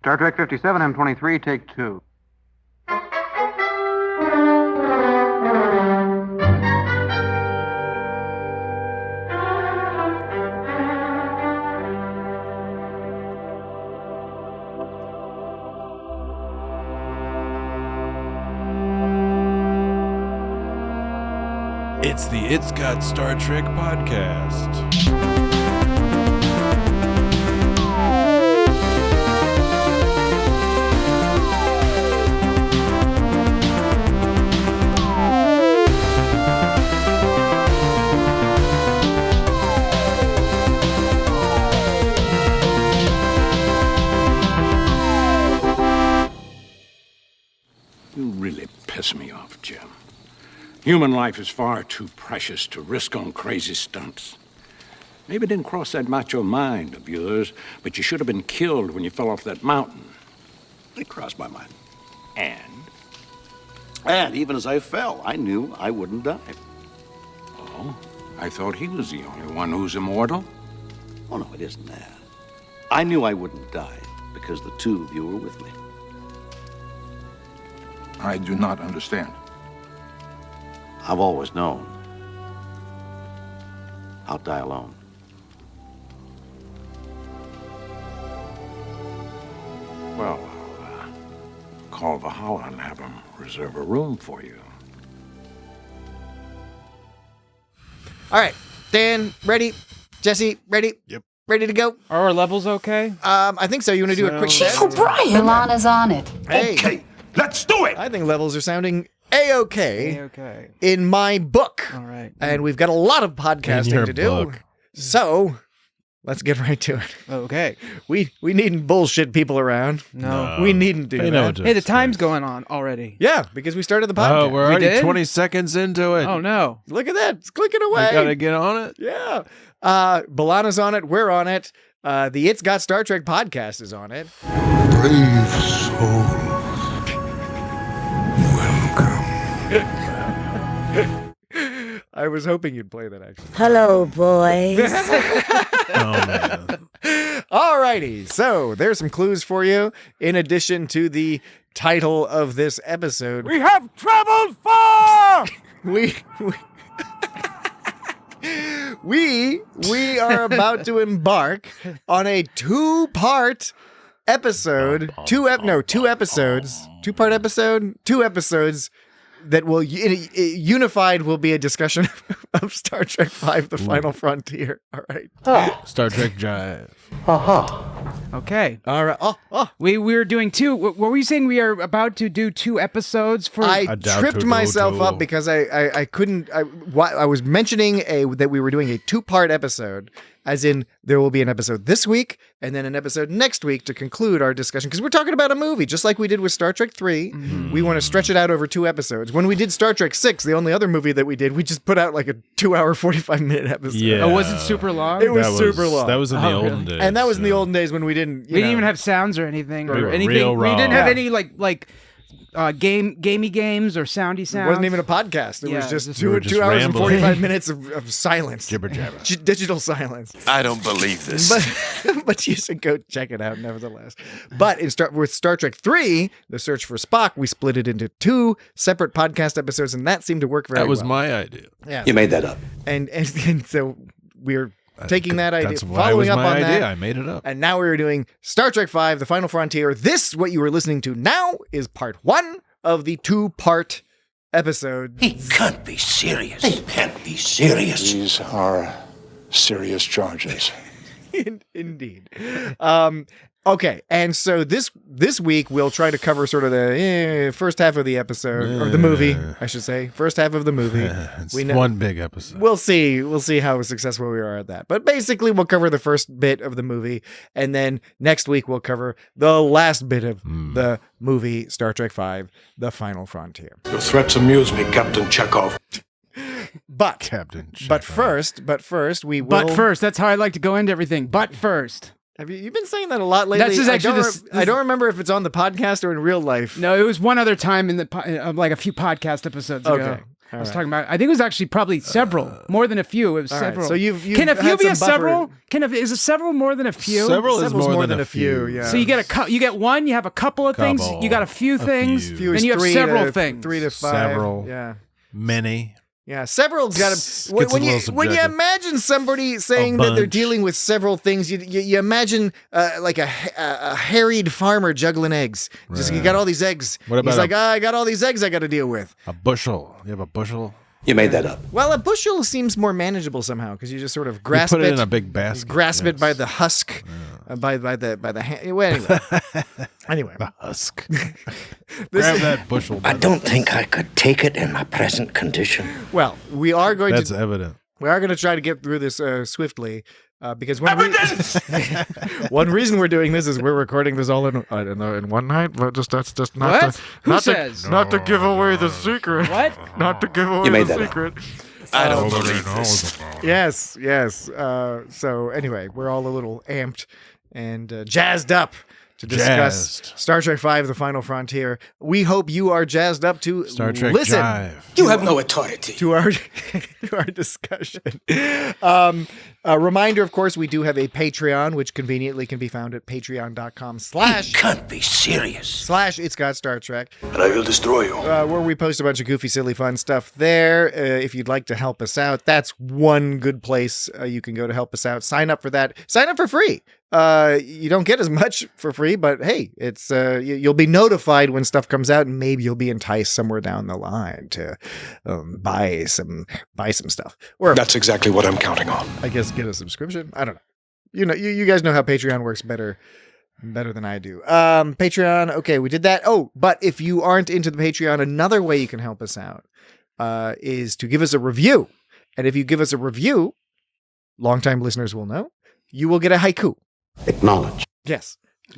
Star Trek 57, M23, take 2. It's the It's Got Star Trek podcast. You really piss me off, Jim. Human life is far too precious to risk on crazy stunts. Maybe it didn't cross that macho mind of yours, but you should have been killed when you fell off that mountain. It crossed my mind. And? And even as I fell, I knew I wouldn't die. Oh, I thought he was the only one who's immortal. Oh, no, it isn't that. I knew I wouldn't die because the two of you were with me. I do not understand. I've always known I'll die alone. Well, I'll call Valhalla and have him reserve a room for you. All right, Dan, ready? Jesse, ready? Yep. Ready to go? Are our levels okay? I think so. You want to do a quick Chief test? O'Brien. Milana's on it. Hey, Okay, let's do it! I think levels are sounding A-okay Okay. in my book. All right. And we've got a lot of In podcasting your to do. book. So, let's get right to it. Okay. We needn't bullshit people around. No. We needn't do They know that. what Hey, the to time's expect. going on already. Yeah, because we started the podcast. Oh, we're already did? 20 seconds into it. Oh, no. Look at that. It's clicking away. I gotta get on it. Yeah. Balana's on it. We're on it. The It's Got Star Trek podcast is on it. Brave soul. Welcome. I was hoping you'd play that, actually. Hello, boys. Oh, man. Alrighty, so there's some clues for you in addition to the title of this episode. We have traveled far! We are about to embark on a two-part episode. Two episodes. Two-part episode. Two episodes that will unified will be a discussion of Star Trek V: The Final Frontier. All right. Star Trek Jive. Okay. All right. Oh. We're doing two. What were you saying? We are about to do 2 episodes for. I doubt tripped to myself go to- up because I couldn't. I was mentioning that we were doing a 2-part episode, as in there will be an episode this week and then an episode next week to conclude our discussion, because we're talking about a movie just like we did with Star Trek 3. We want to stretch it out over 2 episodes. When we did Star Trek 6, the only other movie that we did, we just put out like a 2-hour 45-minute episode. Yeah. Oh, was it super long? It was That super long. That was in the Oh, olden really? days. And that was in the so- olden days when we didn't. We didn't even have sounds or anything. We Or were anything. real We didn't raw. have Yeah. any gamey games or soundy sounds. It wasn't even a podcast. It was Yeah, just just- two, we were just 2 hours and rambling. 45 minutes of silence. Jibber jabber. Digital silence. I don't believe this. But you should go check it out nevertheless. But with Star Trek 3, The Search for Spock, we split it into 2 separate podcast episodes, and that seemed to work very well. That was my idea. Yeah. You made that up. And so we're taking that idea, That's why it following was up my on idea. that. I made it up. And now we're doing Star Trek V: The Final Frontier. This, what you are listening to now, is part 1 of the 2-part episode. He can't be serious. He can't be serious. These are serious charges. Indeed. Okay, and so this week we'll try to cover sort of the first half of the episode, or the movie, I should say. First half of the movie. It's We know- one big episode. We'll see how successful we are at that. But basically, we'll cover the first bit of the movie, and then next week we'll cover the last bit of the movie, Star Trek V: The Final Frontier. Your threats amuse me, Captain Chekhov. But Captain. but Chekhov. first we will. But first, that's how I like to go into everything. But first. Have you've been saying that a lot lately? That's just actually I don't remember if it's on the podcast or in real life. No, it was one other time in the like a few podcast episodes ago. Okay. I was talking about. I think it was actually probably several, more than a few. It was All right, several. so you've can a few had be a some buffer. several? Is a several more than a few? Several is Several's more than a few. Yeah. So you get one. You have a couple of things. Couple, You got a few things. few. Few Then is you have 3 several to, things. 3 to 5. Several. Yeah. Many. Yeah, several's got to. When a you little when you subjective. imagine somebody saying that they're bunch. dealing with several things, you imagine like a harried farmer juggling eggs. Just you got all these eggs. What about He's like, a- I got all these eggs I got to deal with. A bushel. You have a bushel? You made that up. Well, a bushel seems more manageable somehow because you just sort of grasp you put it in a big basket. grasp it by yes. the husk, by the hand. Well, anyway, The husk. This Grab is- that bushel. by I the don't husk. think I could take it in my present condition. well, we are going That's to evident. try to get through this swiftly. Because one reason we're doing this is we're recording this all in one night. But that's just not What? to, Who not says? to, not to give away the secret. What? Not to give away You made the that up. secret. I don't believe this. Yes. So anyway, we're all a little amped and jazzed up to discuss Jazzed. Star Trek V: The Final Frontier. We hope you are jazzed up to Star Trek listen Jive. You have no authority. to our to our discussion. A reminder, of course, we do have a Patreon, which conveniently can be found at patreon.com/ Can't be serious. / It's Got Star Trek, And I will destroy you. where we post a bunch of goofy, silly, fun stuff there. If you'd like to help us out, that's one good place you can go to help us out. Sign up for that. Sign up for free. You don't get as much for free, but hey, it's you'll be notified when stuff comes out, and maybe you'll be enticed somewhere down the line to buy some stuff. Or That's exactly what I'm counting on. I guess get a subscription. I don't know. You guys know how Patreon works better than I do. Patreon. Okay, we did that. Oh, but if you aren't into the Patreon, another way you can help us out is to give us a review. And if you give us a review, longtime listeners will know, you will get a haiku. Acknowledge. Yes,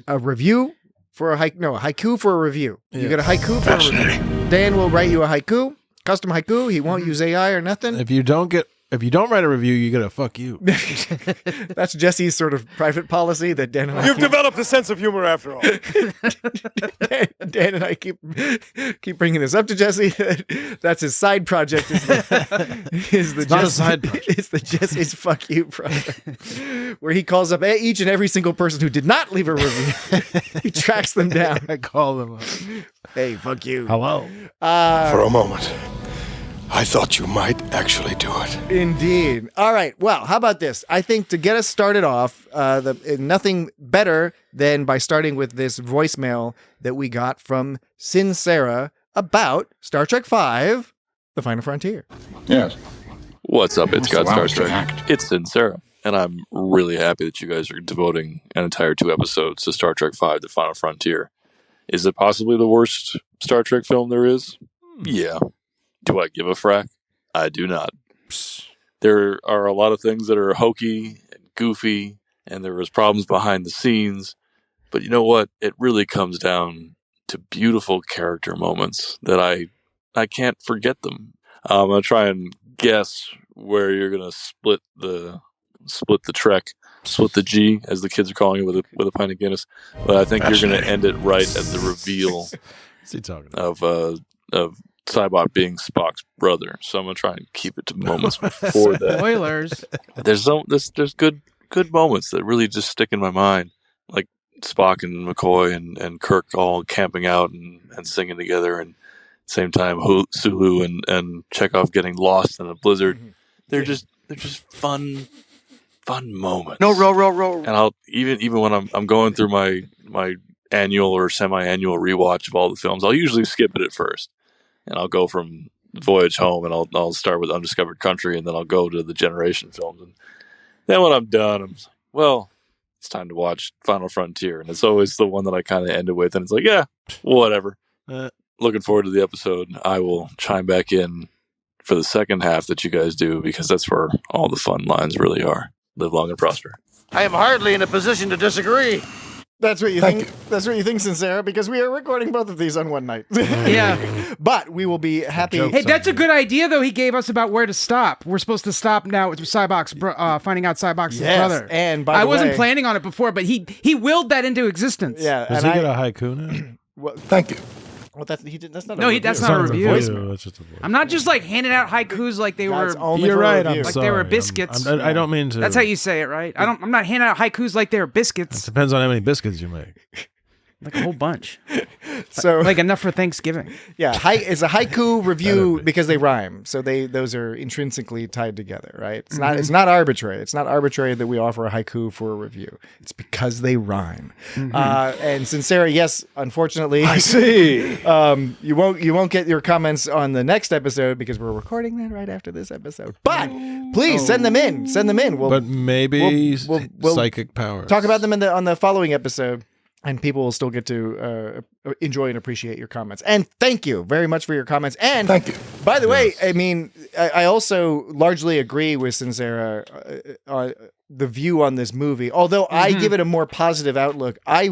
a review for a haiku for a review. You get a haiku for a review. Dan will write you a haiku, custom haiku. He won't use AI or nothing. If you don't write a review, you get a fuck you. That's Jesse's sort of private policy that Dan and I You've developed a sense of humor after all. Dan and I keep bringing this up to Jesse. That's his side project. Is the not a side project. It's the Jesse's fuck you project, where he calls up each and every single person who did not leave a review. He tracks them down. I call them up. Hey, fuck you. Hello. For a moment, I thought you might actually do it. Indeed. All right. Well, how about this? I think to get us started off, nothing better than by starting with this voicemail that we got from Sin Sarah about Star Trek V: The Final Frontier. Yes. What's up? It's God Star Wow, Trek. Jack. It's Sincera, and I'm really happy that you guys are devoting an entire 2 episodes to Star Trek V: The Final Frontier. Is it possibly the worst Star Trek film there is? Yeah. Do I give a frack? I do not. There are a lot of things that are hokey and goofy, and there was problems behind the scenes. But you know what? It really comes down to beautiful character moments that I can't forget them. I'm gonna try and guess where you're gonna split the G, as the kids are calling it, with a pint of Guinness. But I think you're gonna end it right at the reveal What's he talking about? of Cybot being Spock's brother. So I'm gonna try and keep it to moments before that. Spoilers. There's good moments that really just stick in my mind, like Spock and McCoy and Kirk all camping out and singing together, and same time Sulu and Chekhov getting lost in a blizzard. They're just fun moments. No, row. And I'll even when I'm going through my annual or semi-annual rewatch of all the films, I'll usually skip it at first, and I'll go from Voyage Home, and I'll start with Undiscovered Country, and then I'll go to the Generation films, and then when I'm done, I'm like, well, it's time to watch Final Frontier, and it's always the one that I kind of end it with, and it's like, yeah, whatever. Looking forward to the episode. I will chime back in for the second half that you guys do, because that's where all the fun lines really are. Live long and prosper. I am hardly in a position to disagree. That's what you think. That's what you think, Sincera, because we are recording both of these on one night. Yeah. But we will be happy. Hey, that's a good idea, though. He gave us about where to stop. We're supposed to stop now with Cybok's, finding out Cybox's brother. And by I the wasn't way- planning on it before, but he willed that into existence. Yeah. Does and he get a haiku now? well, Thank you. Well, that's not. No, that's not a review. That's just a voice. I'm not just like handing out haikus like they That's were. only You're for a right. review. I'm Like sorry. they were biscuits. I don't mean to. That's how you say it, right? I'm not handing out haikus like they were It biscuits. depends on how many biscuits you make. Like a whole bunch. So Like enough for Thanksgiving. yeah, it's a haiku review because they rhyme, so those are intrinsically tied together, right? It's not arbitrary. It's not arbitrary that we offer a haiku for a review. It's because they rhyme. And Sincera, yes, unfortunately, I see. you won't get your comments on the next episode because we're recording that right after this episode. But please send them in. Send them in. But maybe we'll psychic powers. talk about them on the following episode. And people will still get to enjoy and appreciate your comments. And thank you very much for your comments. And Thank you. By the way, I mean, I also largely agree with Sincera on the view on this movie. Although I give it a more positive outlook, I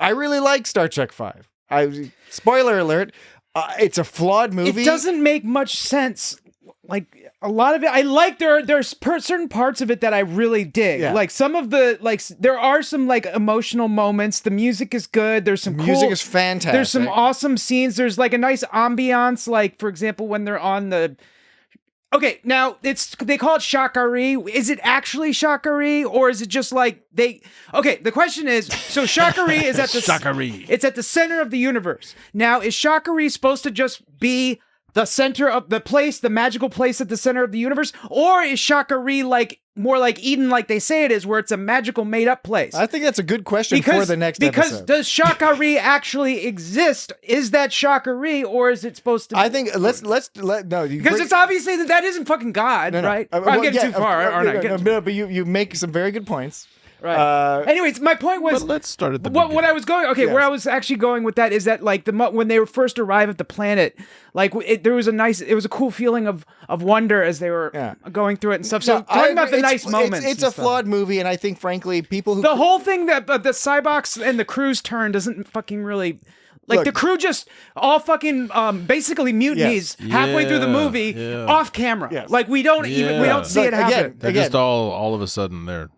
really like Star Trek V. Spoiler alert, it's a flawed movie. It doesn't make much sense. Like a lot of it, I like there's certain parts of it that I really dig. Yeah. Like some of the there are some like emotional moments. The music is good. There's some music cool, is fantastic. There's some awesome scenes. There's like a nice ambiance. Like for example, when they're on the. Okay, now they call it Shakari. Is it actually Shakari, or is it just like they? Okay, the question is: so Shakari is at the Shakari. It's at the center of the universe. Now, is Shakari supposed to just be the center of the place, the magical place at the center of the universe, or is Shakari like more like Eden, like they say it is, where it's a magical made-up place? I think that's a good question for the next because episode. does Shakari actually exist? Is that Shakari, or is it supposed to? I think let's no because it's obviously that isn't fucking God, No. right? Well, I'm getting yeah, too far, aren't I? No, but you make some very good points. Right. Anyways, my point was. But let's start at the what I was going. Okay, Yes. where I was actually going with that is that like when they first arrive at the planet, like there was it was a cool feeling of wonder as they were going through it and stuff. So talking about the nice moments, it's a flawed movie, and I think frankly, people who the whole thing that the Cybox and the crew's turn doesn't fucking really. Like Look, the crew just all fucking basically mutinies halfway through the movie off camera. Yes. Like we don't see it happen. They're just all of a sudden they're.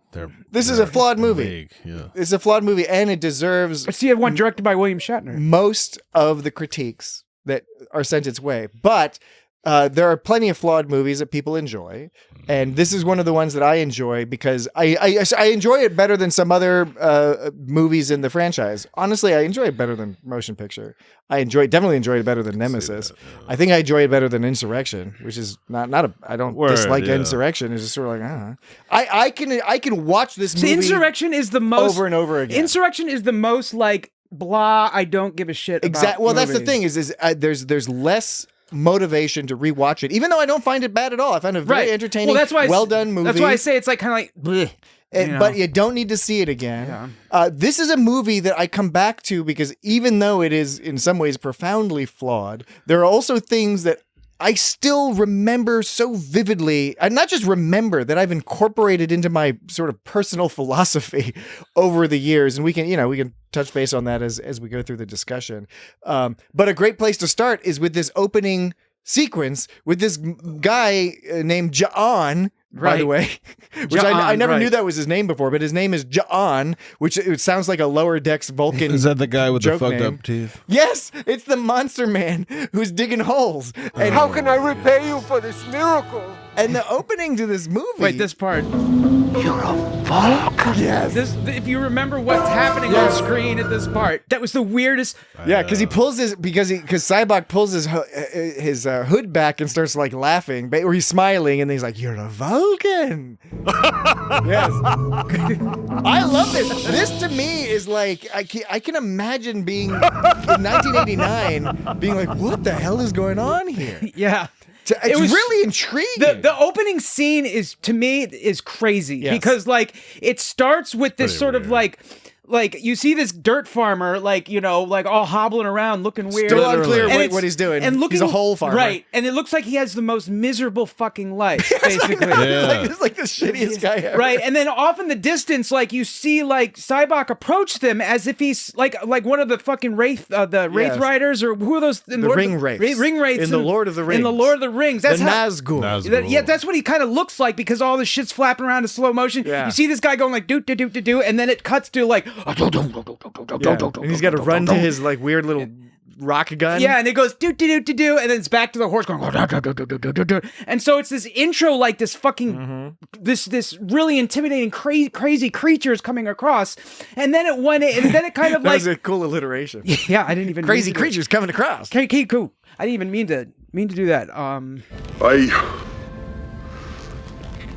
This is a flawed movie. Vague, yeah. It's a flawed movie, and it deserves. I see one directed by William Shatner. Most of the critiques that are sent its way, but there are plenty of flawed movies that people enjoy, and this is one of the ones that I enjoy because I enjoy it better than some other movies in the franchise. Honestly, I enjoy it better than Motion Picture. Definitely enjoy it better than Nemesis. I think I enjoy it better than Insurrection, which is not a. I don't dislike Insurrection. It's just sort of like I can watch this movie. Insurrection is the most over and over again. Insurrection is the most like blah. I don't give a shit. Exactly. Well, that's the movies. thing there's less motivation to rewatch it, even though I don't find it bad at all. I find it very entertaining. Well, that's why well done movie. That's why I say it's like kind of like. Bleh. But you don't need to see it again. Yeah. This is a movie that I come back to because even though it is in some ways profoundly flawed, there are also things that I still remember so vividly, and not just remember, that I've incorporated into my sort of personal philosophy over the years. And we can touch base on that as we go through the discussion. But a great place to start is with this opening sequence with this guy named Ja'an, by the way, which I never knew that was his name before, but his name is Ja'an, which it sounds like a lower decks Vulcan. Is that the guy with the joke fucked name. up teeth? Yes, it's the monster man who's digging holes. And How can I repay you for this miracle? And the opening to this movie. Wait, this part. You're a Vulcan. Yes. If you remember what's happening on screen at this part, that was the weirdest. Yeah, because he pulls because Cybok pulls his hood back and starts like laughing, or he's smiling, and then he's like, "You're a Vulcan." Yes, I love this. This to me is like I can imagine being in 1989, being like, "What the hell is going on here?" Yeah. It's really intriguing. The opening scene to me is crazy because like it starts with this sort of like you see this dirt farmer like all hobbling around looking weird. Still unclear what he's doing. And he's a hole farmer, right? And it looks like he has the most miserable fucking life, basically. It's like the shittiest guy ever. Right, and then off in the distance, like you see like Cybok approach them as if he's like one of the fucking wraith riders, or who are those? The ring wraiths. Ring wraiths in the Lord of the Rings. In the Lord of the Rings. That's the Nazgul. Yeah, that's what he kind of looks like because all the shit's flapping around in slow motion. Yeah. You see this guy going like do do do do do, and then it cuts to like. And he's got to run to his like weird little rock gun. Yeah, and it goes do do do do do, and then it's back to the horse going. And so it's this intro, like this fucking this really intimidating, crazy creatures coming across, and then it kind of that like was a cool alliteration. Yeah, I didn't even crazy creatures coming across. Okay, cool. I didn't even mean to do that. I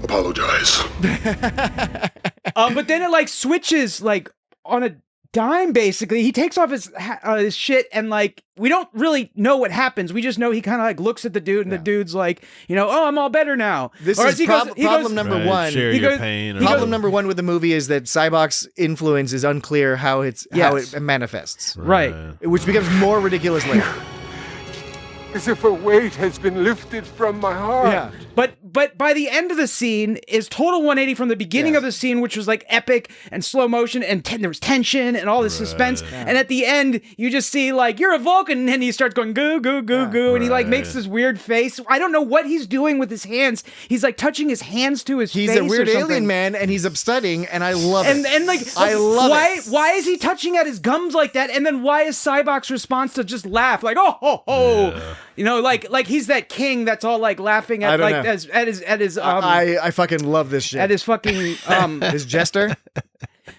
apologize. But then it like switches like on a dime. Basically, he takes off his shit, and like we don't really know what happens. We just know he kind of like looks at the dude, and the dude's like, oh, I'm all better now. This is problem number one. Share your pain. Problem number one with the movie is that Cybok's influence is unclear how it manifests. Right. Which becomes more ridiculous later. As if a weight has been lifted from my heart. Yeah. But by the end of the scene is total 180 from the beginning of the scene, which was like epic and slow motion, and there was tension and all this suspense. Yeah. And at the end, you just see like, you're a Vulcan, and he starts going goo goo goo goo, and he like makes this weird face. I don't know what he's doing with his hands. He's like touching his hands to his face. He's a weird alien man, and he's upsetting, and I love it. And like I love it. Why is he touching at his gums like that? And then why is Cybok's response to just laugh like, oh ho ho? Yeah. Like he's that king that's all like laughing at like at his I fucking love this shit. At his fucking his jester.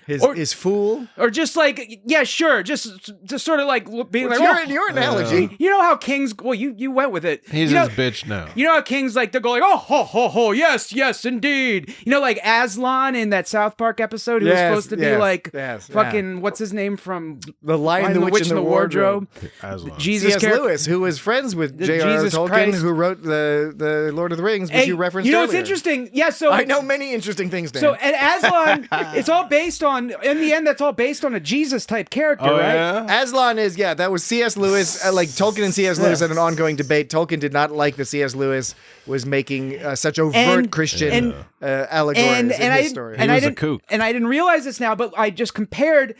His fool, or just like just sort of like being like your analogy. You know how kings? Well, you went with it. He's his bitch now. You know how kings like they're going, oh ho ho ho, yes indeed. Like Aslan in that South Park episode who was supposed to be like fucking what's his name from The Lion, the Witch, and the Wardrobe. Jesus C.S. Lewis, who was friends with J.R.R. Tolkien, who wrote the Lord of the Rings, which you referenced earlier. It's interesting. Yeah, so I know many interesting things. Dan. So and Aslan, it's all based on. In the end, that's all based on a Jesus type character, right? Yeah? Aslan is, that was C.S. Lewis. Like Tolkien and C.S. Lewis had an ongoing debate. Tolkien did not like that C.S. Lewis was making such overt Christian allegories in his story. He was a kook. And I didn't realize this now, but I just compared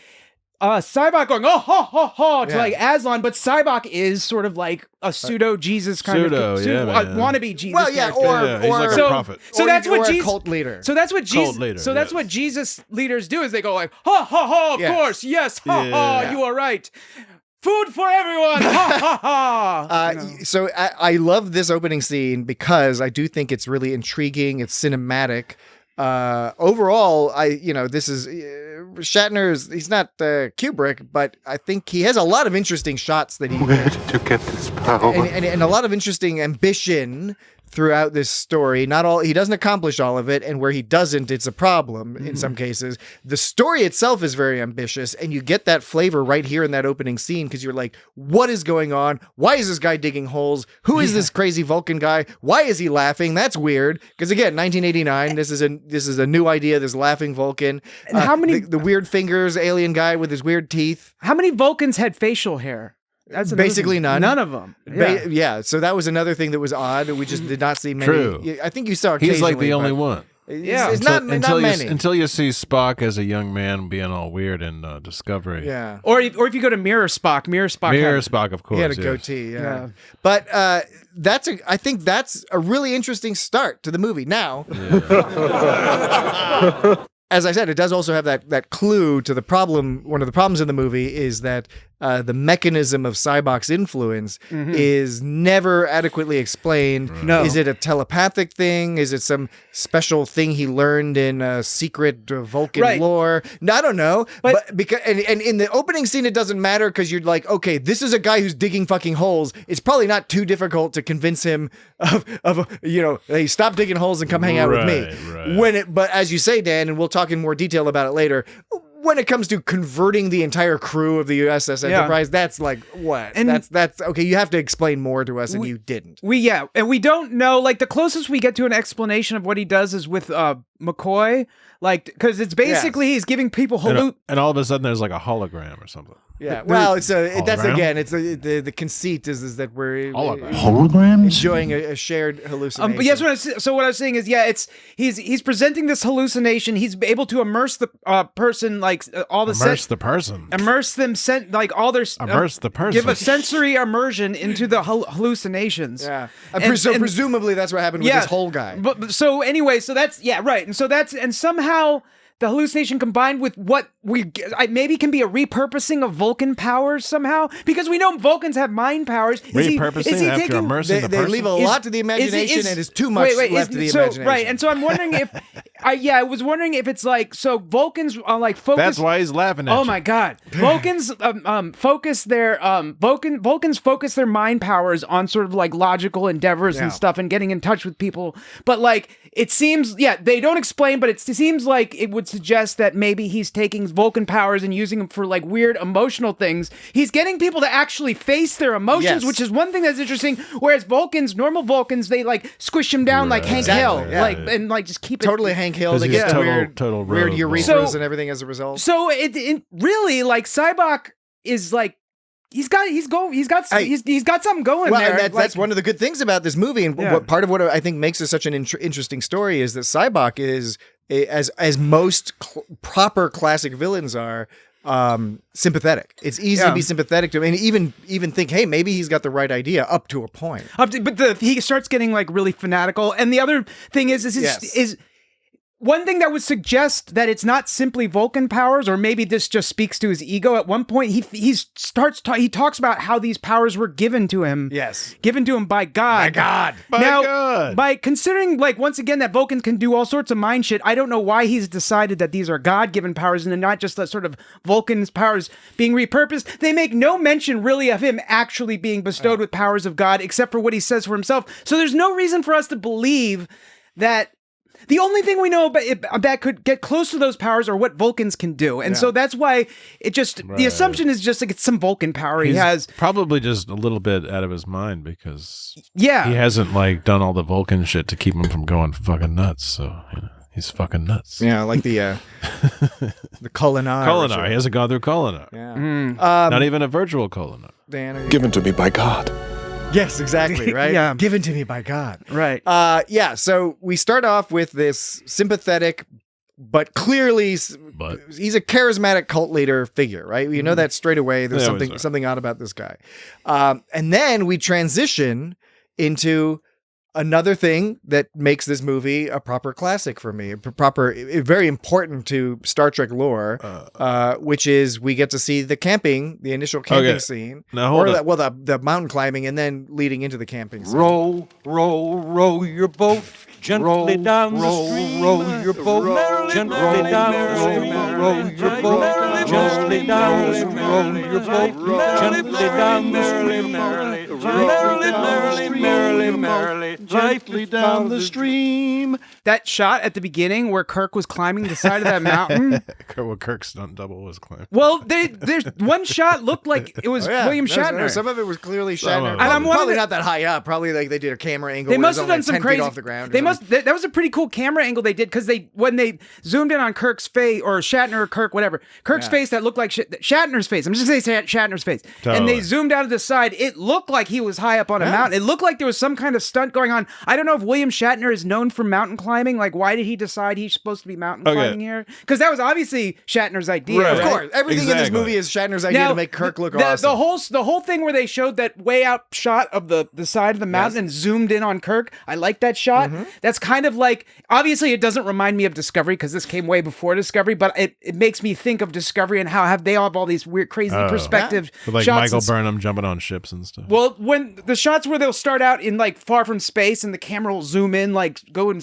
Cybok going, oh, ho, ho, ho, to like Aslan, but Cybok is sort of like a pseudo-Jesus kind of wannabe Jesus. Well, yeah, character. He's like a prophet. So that's what Jesus, a cult leader. So that's what Jesus. So that's what Jesus leaders do is they go like, ha ha ha, of course, yes, ha ha, you are right. Food for everyone! Ha ha ha! So I love this opening scene because I do think it's really intriguing. It's cinematic. Overall, this is Shatner. He's not Kubrick, but I think he has a lot of interesting shots that he. Where did you get this power? And a lot of interesting ambition throughout this story. He doesn't accomplish all of it, and where he doesn't, it's a problem in some cases. The story itself is very ambitious, and you get that flavor right here in that opening scene because you're like, what is going on? Why is this guy digging holes? Who is this crazy Vulcan guy? Why is he laughing? That's weird. Because again, 1989, this is a new idea, this laughing Vulcan. And how many the weird fingers, alien guy with his weird teeth. How many Vulcans had facial hair? That's basically none. None of them. So that was another thing that was odd. We just did not see many. True. I think you saw. He's like the only one. Yeah, it's not many. Until you see Spock as a young man being all weird and Discovery. Yeah. Or if you go to Mirror Spock, Spock, of course. He had a goatee. Yeah. But I think that's a really interesting start to the movie. Now. Yeah. As I said, it does also have that clue to the problem. One of the problems in the movie is that the mechanism of Cybok's influence is never adequately explained. No. Is it a telepathic thing? Is it some special thing he learned in secret Vulcan lore? No, I don't know. But because and in the opening scene, it doesn't matter because you're like, okay, this is a guy who's digging fucking holes. It's probably not too difficult to convince him of hey, stop digging holes and come hang out with me. Right. But as you say, Dan, and we'll talk in more detail about it later, when it comes to converting the entire crew of the USS Enterprise, that's like what? And that's okay. You have to explain more to us, and you didn't. And we don't know. Like the closest we get to an explanation of what he does is with McCoy, like because it's basically he's giving people and all of a sudden there's like a hologram or something. Yeah, well, that's again, it's the conceit is that we're holograms enjoying a shared hallucination. But yes, what I was saying is, he's presenting this hallucination. He's able to immerse the person, like all the immerse the person, immerse them, like all their immerse the person, give a sensory immersion into the hallucinations. Yeah, presumably that's what happened with this whole guy. But so anyway, so that's right, and so that's and somehow. the hallucination combined with what maybe can be a repurposing of Vulcan powers somehow, because we know Vulcans have mind powers. Repurposing after immersing the They person? leave a lot to the imagination, and it's too much left to the imagination. Right, and so I'm wondering if, I was wondering if it's like, so Vulcans are like focus. That's why he's laughing at you. Oh my God, Vulcans focus their Vulcans focus their mind powers on sort of like logical endeavors and stuff, and getting in touch with people. But like, it seems, they don't explain, but it seems like it would suggest that maybe he's taking Vulcan powers and using them for like weird emotional things. He's getting people to actually face their emotions, which is one thing that's interesting. Whereas normal Vulcans, they like squish him down like Hank Hill, and like just keep totally it Hank Hill. They get total weird urethras and everything as a result. So it really, like, Sybok is like, he's got something going there. And that's one of the good things about this movie, and part of what I think makes it such an interesting story is that Sybok is, as most proper classic villains are, sympathetic. It's easy to be sympathetic to him, and even think, hey, maybe he's got the right idea up to a point. But he starts getting like really fanatical, and the other thing is one thing that would suggest that it's not simply Vulcan powers, or maybe this just speaks to his ego. At one point, he talks about how these powers were given to him. Yes, given to him by God. By considering, like, once again, that Vulcans can do all sorts of mind shit. I don't know why he's decided that these are God-given powers and not just the sort of Vulcan's powers being repurposed. They make no mention really of him actually being bestowed with powers of God, except for what he says for himself. So there's no reason for us to believe that. The only thing we know about that could get close to those powers are what Vulcans can do. And so that's why it just, the assumption is just like it's some Vulcan power he has. Probably just a little bit out of his mind because he Yeah. hasn't like done all the Vulcan shit to keep him from going fucking nuts. So, he's fucking nuts. Yeah, like the Culinar. Culinar. He hasn't gone through Culinar. Yeah. Not even a virtual Culinar. Dan, Given to me by God. Yes, exactly, right? Yeah. Given to me by God. Right. So we start off with this sympathetic, but clearly he's a charismatic cult leader figure, right? You know that straight away. There's something odd about this guy. And then we transition into another thing that makes this movie a proper classic for me, very important to Star Trek lore, which is we get to see the initial camping scene, now, the mountain climbing, and then leading into the camping scene. Row, row, row your boat gently down the stream. Row your boat gently down the stream. Row your boat gently down the stream. Row your boat gently down the stream. Merrily, merrily, merrily, merrily, gently down the stream. That shot at the beginning where Kirk was climbing the side of that mountain. Well, Kirk's stunt double was climbing. Well, there's one shot looked like it was William Shatner. Some of it was clearly Shatner. And I'm probably not that high up. Probably like they did a camera angle. They must have done like some 10 crazy feet off the ground. That was a pretty cool camera angle they did, because when they zoomed in on Kirk's face, or Shatner or Kirk, whatever, Kirk's face that looked like Shatner's face. I'm just gonna say Shatner's face. Totally. And they zoomed out of the side. It looked like he was high up on a mountain. It looked like there was some kind of stunt going on. I don't know if William Shatner is known for mountain climbing. Like, why did he decide he's supposed to be mountain climbing here? Because that was obviously Shatner's idea. Right. Of course, everything in this movie is Shatner's idea to make Kirk look awesome. The whole thing where they showed that way out shot of the side of the mountain and zoomed in on Kirk. I like that shot. That's kind of like, obviously it doesn't remind me of Discovery because this came way before Discovery, but it makes me think of Discovery and how they all have all these weird, crazy perspective like shots. Michael Burnham jumping on ships and stuff. Well, when the shots where they'll start out in like far from space and the camera will zoom in, like go in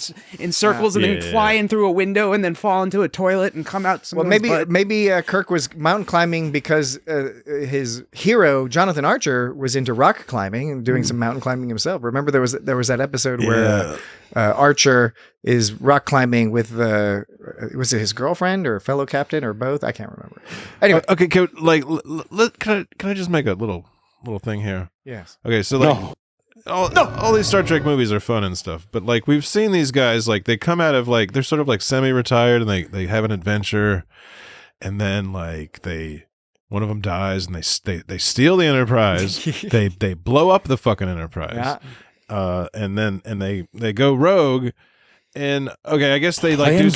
circles and then fly in through a window and then fall into a toilet and come out. Maybe Kirk was mountain climbing because his hero Jonathan Archer was into rock climbing and doing some mountain climbing himself. Remember there was that episode where Archer is rock climbing with was it his girlfriend or fellow captain or both? I can't remember. Anyway, okay, can I just make a little thing here? Yes. Okay, so like all these Star Trek movies are fun and stuff, but like we've seen these guys, like they come out of like they're sort of like semi-retired and they have an adventure, and then like one of them dies and they steal the Enterprise, they blow up the fucking Enterprise, and they go rogue. And okay, I guess they like they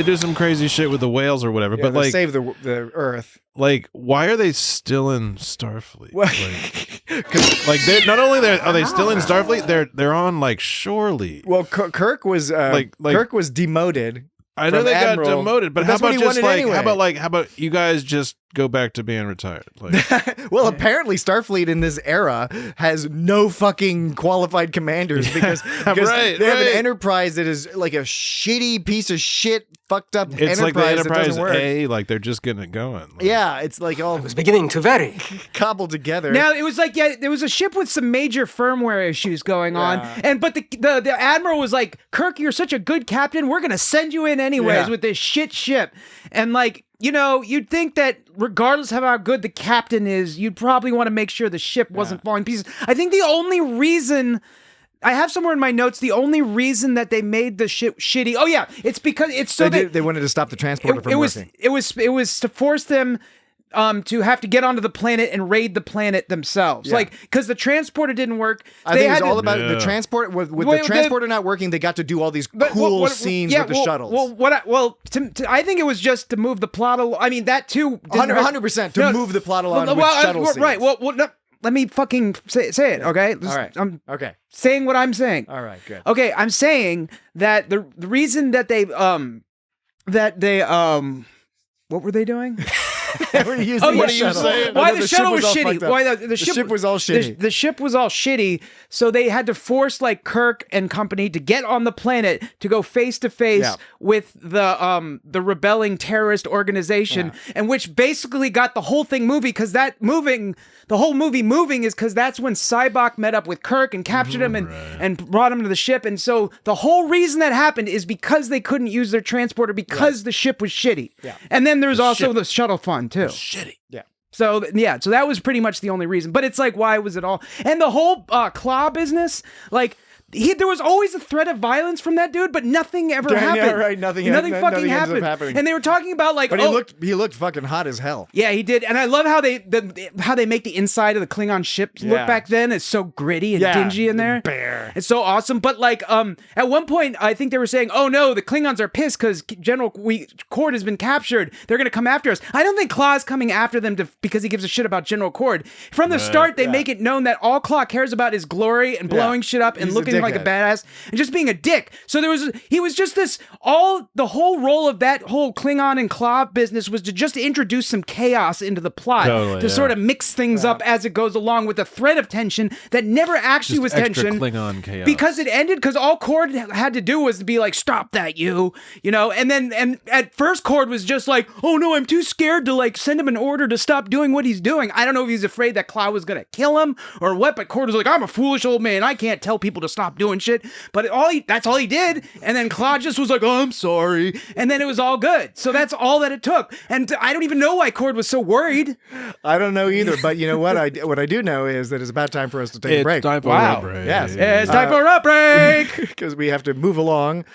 do some crazy shit with the whales or whatever, but like save the Earth. Like, why are they still in Starfleet? Like they not only are they still in Starfleet, they're on like shore leave. Well, Kirk was Kirk was demoted I know from they Admiral, got demoted, but how that's what about he just wanted like anyway. how about you guys just go back to being retired? Like, Well, apparently Starfleet in this era has no fucking qualified commanders because right, they have an right. Enterprise that is like a shitty piece of shit, fucked up it's like the Enterprise that Enterprise doesn't work. A, like they're just getting it going. Like, Yeah, it's like all beginning to vary. cobbled together. Now it was like, yeah, there was a ship with some major firmware issues going on, but the admiral was like, Kirk, you're such a good captain, we're gonna send you in anyways with this shit ship, and like, you know, you'd think that regardless of how good the captain is, you'd probably want to make sure the ship wasn't falling to pieces. I think the only reason. I have somewhere in my notes the only reason that they made the ship shitty. Oh yeah, it's because it's so they wanted to stop the transporter from working. It was to force them to have to get onto the planet and raid the planet themselves. Yeah. Like, because the transporter didn't work. I think it's all about the transport. With the transporter not working, they got to do all these cool scenes with the shuttles. I think it was just to move the plot along. I mean, that too. 100% to move the plot along with shuttle scenes. Right. Well, no, let me fucking say it, okay? All right. I'm okay. saying what I'm saying. All right, good. Okay, I'm saying that the reason that they what were they doing? What are you saying? Why the shuttle was shitty? Why the ship was all shitty? The ship was all shitty, so they had to force like Kirk and company to get on the planet to go face to face with the rebelling terrorist organization, and which basically got the whole thing moving because the whole movie moving is because that's when Sybok met up with Kirk and captured him and brought him to the ship, and so the whole reason that happened is because they couldn't use their transporter because the ship was shitty. Yeah. And then there's also the shuttle fun too. Shitty. Yeah. So that was pretty much the only reason. But it's like, why was it all? And the whole claw business, like. There was always a threat of violence from that dude, but nothing ever happened. Yeah, right. Nothing fucking happened. And they were talking about like, but he looked fucking hot as hell. Yeah, he did. And I love how they make the inside of the Klingon ship look back then. It's so gritty and dingy in there. Bare. It's so awesome. But like, at one point, I think they were saying, "Oh no, the Klingons are pissed because General Cord has been captured. They're gonna come after us." I don't think Claw's coming after them because he gives a shit about General Cord. From the start, they make it known that all Claw cares about is glory and blowing shit up and looking like a badass and just being a dick. So he was just the whole role of that whole Klingon and Claw business was to just introduce some chaos into the plot to sort of mix things up as it goes along with a thread of tension that never actually was tension. Klingon chaos. Because it ended because all Cord had to do was to be like, stop that, you know, and at first Cord was just like, oh no, I'm too scared to like send him an order to stop doing what he's doing. I don't know if he's afraid that Claw was gonna kill him or what, but Cord was like, I'm a foolish old man, I can't tell people to stop doing shit. But that's all he did. And then Claude just was like, oh, I'm sorry. And then it was all good. So that's all that it took. And I don't even know why Cord was so worried. I don't know either. But you know what? What I do know is that it's about time for us to take a break. Time for a break. Yes. It's time for a break. Because we have to move along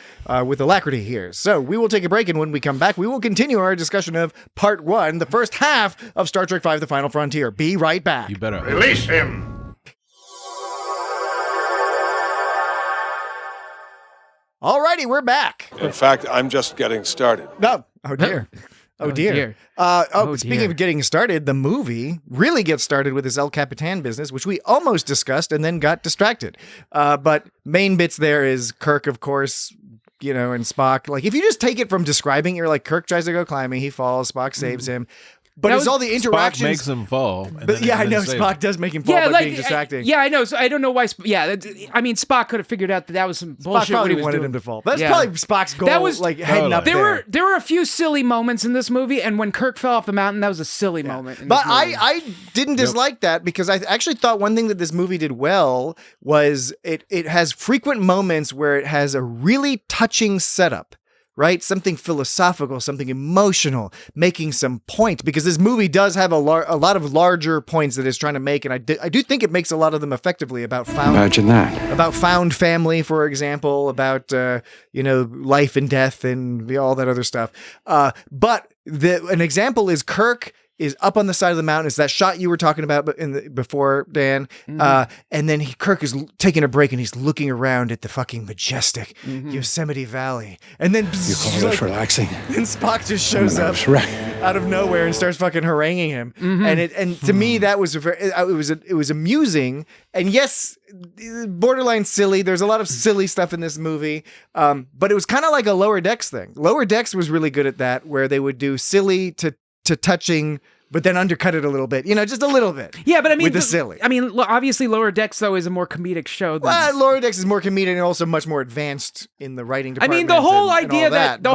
with alacrity here. So we will take a break. And when we come back, we will continue our discussion of part 1, the first half of Star Trek V, The Final Frontier. Be right back. You better. Release him! Alrighty, we're back. In fact, I'm just getting started. No. Oh, dear. Oh, dear. Speaking of getting started, the movie really gets started with this El Capitan business, which we almost discussed and then got distracted. But main bits there is Kirk, of course, you know, and Spock. Like, if you just take it from describing, you're like, Kirk tries to go climbing, he falls, Spock saves him. But it's all the interactions. Spock makes him fall. But I know Spock does make him fall by being distracting. I know. So I don't know why. I mean, Spock could have figured out that was some bullshit. Spock probably what he was wanted doing. him to fall. That's probably Spock's goal. That was like heading up there. There were a few silly moments in this movie, and when Kirk fell off the mountain, that was a silly moment. But I didn't dislike that because I actually thought one thing that this movie did well was it has frequent moments where it has a really touching setup. Right? Something philosophical, something emotional, making some point, because this movie does have a lot of larger points that it's trying to make, and I do think it makes a lot of them effectively about found family, for example, about life and death and all that other stuff. But an example is Kirk is up on the side of the mountain. It's that shot you were talking about before, Dan. And then Kirk is taking a break and he's looking around at the fucking majestic Yosemite Valley. And then You call this relaxing? and Spock just shows up wreck. out of nowhere and starts fucking haranguing him. And to me that was it was amusing, and yes, borderline silly. There's a lot of silly stuff in this movie, but it was kind of like a Lower Decks thing. Lower Decks was really good at that, where they would do silly to touching, but then undercut it a little bit, just a little bit. Yeah, but I mean, with the silly. I mean, obviously, Lower Decks though is a more comedic show. Than... Lower Decks is more comedic and also much more advanced in the writing department. I mean, the whole and idea all that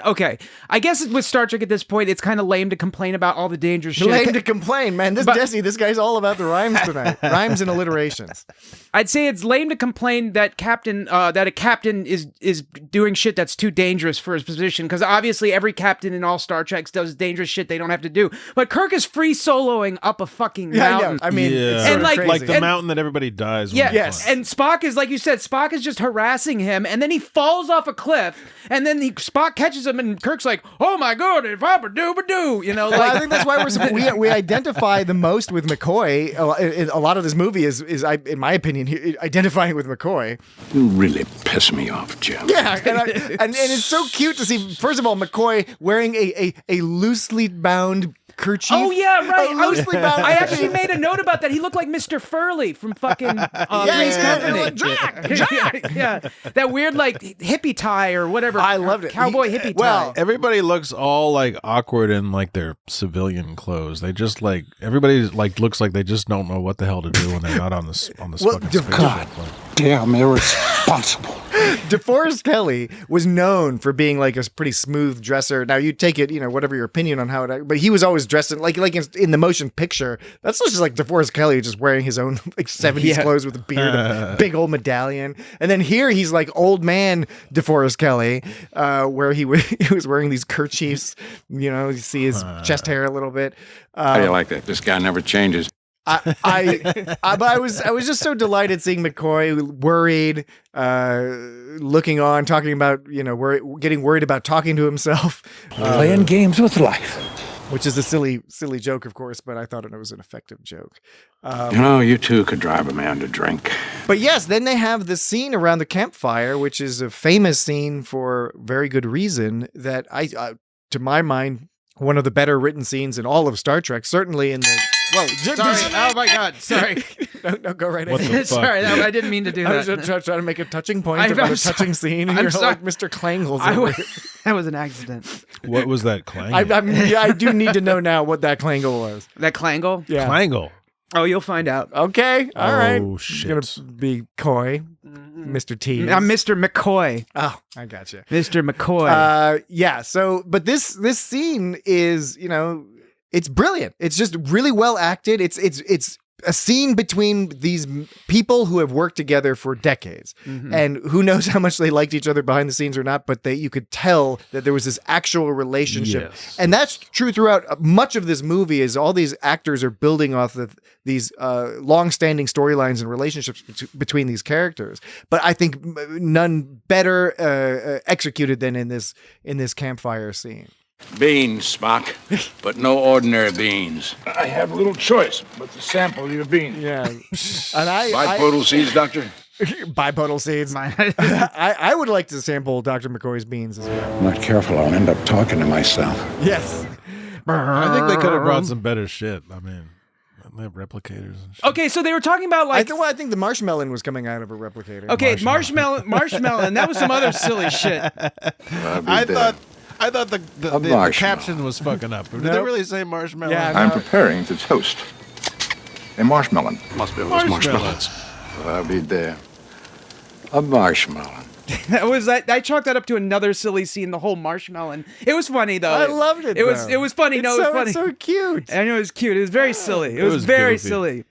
okay, I guess with Star Trek at this point, it's kind of lame to complain about all the dangerous shit. Lame to complain, man. This guy's all about the rhymes tonight, rhymes and alliterations. I'd say it's lame to complain that a captain is doing shit that's too dangerous for his position, because obviously every captain in all Star Treks does dangerous shit they don't have to do. But Kirk is free soloing up a fucking mountain. I mean, it's and crazy. the mountain that everybody dies. Yeah, yes. And Spock is, like you said, Spock is just harassing him, and then he falls off a cliff, and then Spock catches him, and Kirk's like, "Oh my god, if I do," Well, I think that's why we identify the most with McCoy. A lot of this movie is in my opinion, identifying with McCoy. You really piss me off, Jim. Yeah, and it's so cute to see. First of all, McCoy wearing a loosely bound kerchief. Oh yeah, right. Loosely bound. I actually made a note about that. He looked like Mr. Furley from fucking Three's Company. Jack. Yeah, that weird like hippie tie or whatever. I loved it. Cowboy hippie tie. Well, everybody looks all like awkward in like their civilian clothes. They just like everybody like looks like they just don't know what the hell to do when they're not on the fucking space. God damn, irresponsible. DeForest Kelley was known for being like a pretty smooth dresser. Now you take it, whatever your opinion on how it, but he was always dressed in like in the motion picture. That's just like DeForest Kelley just wearing his own like 70s clothes with a beard, a big old medallion. And then here he's like old man DeForest Kelley, where he was wearing these kerchiefs. You see his chest hair a little bit. How do you like that? This guy never changes. But I was just so delighted seeing McCoy worried, looking on, talking about getting worried about talking to himself, Playing games with life. which is a silly joke, of course. But I thought it was an effective joke. You two could drive a man to drink. But yes, then they have the scene around the campfire, which is a famous scene for very good reason. That to my mind, one of the better written scenes in all of Star Trek. Certainly in the. Whoa! Sorry. Oh my God! Sorry. No, go right What ahead. the fuck? Sorry, I didn't mean to do I was that. just trying to make a touching point about a touching scene, and I'm you're sorry. like Mr. Klangles. That was an accident. What was that clang? I do need to know now what that Klangle was. That Klangle? Yeah. Clangle. Oh, you'll find out. Okay. All right. Oh shit. It's gonna be coy, Mr. T. I'm Mr. McCoy. Oh, I gotcha. Mr. McCoy. Yeah. So, but this scene is, it's brilliant. It's just really well acted. It's a scene between these people who have worked together for decades, and who knows how much they liked each other behind the scenes or not, but you could tell that there was this actual relationship. Yes. And that's true throughout much of this movie. Is all these actors are building off of these long-standing storylines and relationships between these characters. But I think none better executed than in this campfire scene. Beans, Spock, but no ordinary beans. I have little choice but to sample your beans. Yeah. And Bipodal seeds, Doctor? bipodal seeds. I would like to sample Dr. McCoy's beans as well. I'm not careful, I'll end up talking to myself. Yes. I think they could have brought some better shit. I mean, they have replicators and shit. Okay, so they were talking about like. I think the marshmallow was coming out of a replicator. Okay, marshmallow, and that was some other silly shit. I thought the caption was fucking up. Did they really say marshmallow? Yeah, I'm preparing to toast a marshmallow. Must be those marshmallows. I'll be there. A marshmallow. I chalked that up to another silly scene. The whole marshmallow. It was funny though. I loved it. It was funny. It was funny. It's so cute. I know it was cute. It was very silly. It was very goofy. silly.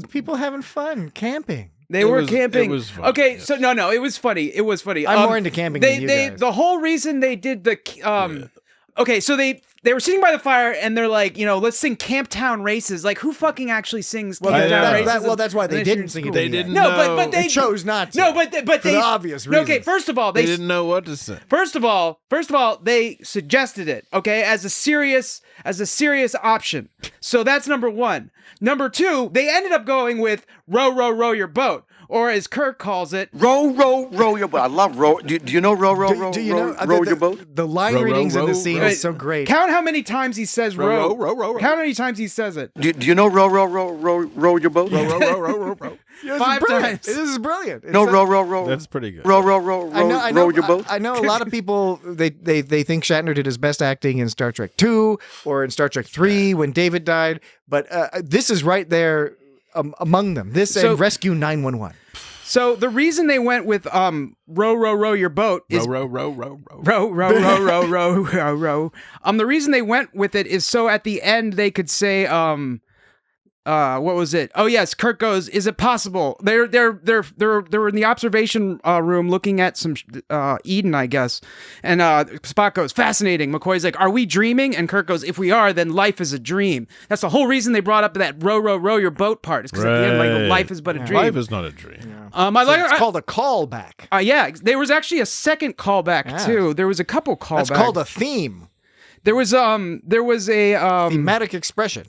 People having fun camping. They were was- camping. it was fun, Okay, yes. so no, it was funny. It was funny. I'm more into camping than you guys. The whole reason they did the okay, so they were sitting by the fire and they're like, let's sing Camptown Races. Like, who fucking actually sings Camptown Races? Well, that's why they didn't sing it. They didn't No, know. but they chose not to. No, but for they the obvious reason. Okay, first of all, they didn't know what to say. First of all, they suggested it, okay, as a serious option. So that's number one. Number two, they ended up going with row, row, row your boat. Or as Kirk calls it, row, row, row your boat. I love row. Do you know row, row, row, do you know, row your boat? The line readings in the scene is so great. Count how many times he says row. Row, row, row, row. Count how many times he says it. Do you know row, row, row, row your boat? Row, row, row, row, row, row. Five times. This is brilliant. No, row, row, row. That's pretty good. Row, row, row, row your boat. I know a lot of people, they think Shatner did his best acting in Star Trek 2 or in Star Trek 3 when David died, but this is right there among them. This and Rescue 911. So the reason they went with row, row, row your boat is row, row, row, row, row, row, row, row, row, row, row. The reason they went with it is so at the end they could say what was it? Oh yes, Kirk goes, "Is it possible?" They're in the observation room looking at some Eden, I guess, and Spock goes, "Fascinating." McCoy's like, "Are we dreaming?" And Kirk goes, "If we are, then life is a dream." That's the whole reason they brought up that row, row, row your boat part. Is because at the end, like, life is but a dream. Life is not a dream. Yeah. It's called a callback. Yeah, there was actually a second callback too. There was a couple callbacks. That's called a theme. There was a thematic expression.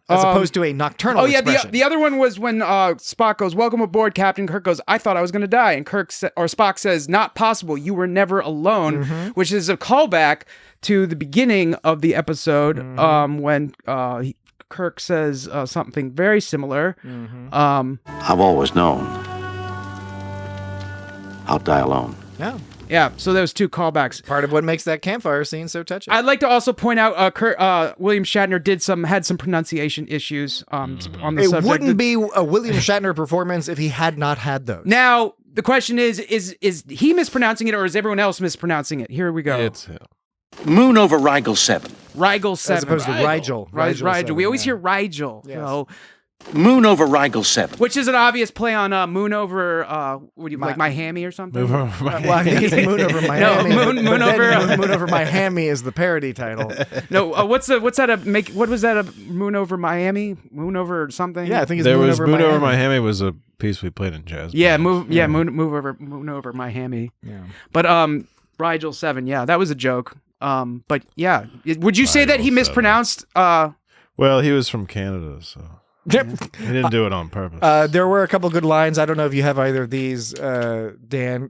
As opposed to a nocturnal expression. The other one was when Spock goes, "Welcome aboard, Captain." Kirk goes, "I thought I was going to die." And Spock says, "Not possible. You were never alone," which is a callback to the beginning of the episode when Kirk says something very similar. I've always known I'll die alone. Yeah. Yeah, so those two callbacks. Part of what makes that campfire scene so touching. I'd like to also point out William Shatner had some pronunciation issues on the subject. It wouldn't be a William Shatner performance if he had not had those. Now, the question is he mispronouncing it or is everyone else mispronouncing it? Here we go. It's him. Moon over Rigel 7. Rigel 7. As opposed to Rigel. Rigel. We always hear Rigel. Yes. So, Moon over Rigel 7. which is an obvious play on Moon over, like My Hammy or something? Move over my Well, I think it's Moon over Miami. No, Moon over... Moon over Miami is the parody title. No, what's that what was that, a Moon over Miami? Moon over something? Yeah, I think it's There Moon was over Moon Miami. over Miami was a piece we played in jazz. Yeah, bands. Moon over Miami. Yeah. But Rigel 7, yeah, that was a joke. But yeah, would you say that he Rigel 7. mispronounced? Well, he was from Canada, so Yep. he didn't do it on purpose. There were a couple good lines. I don't know if you have either of these, Dan.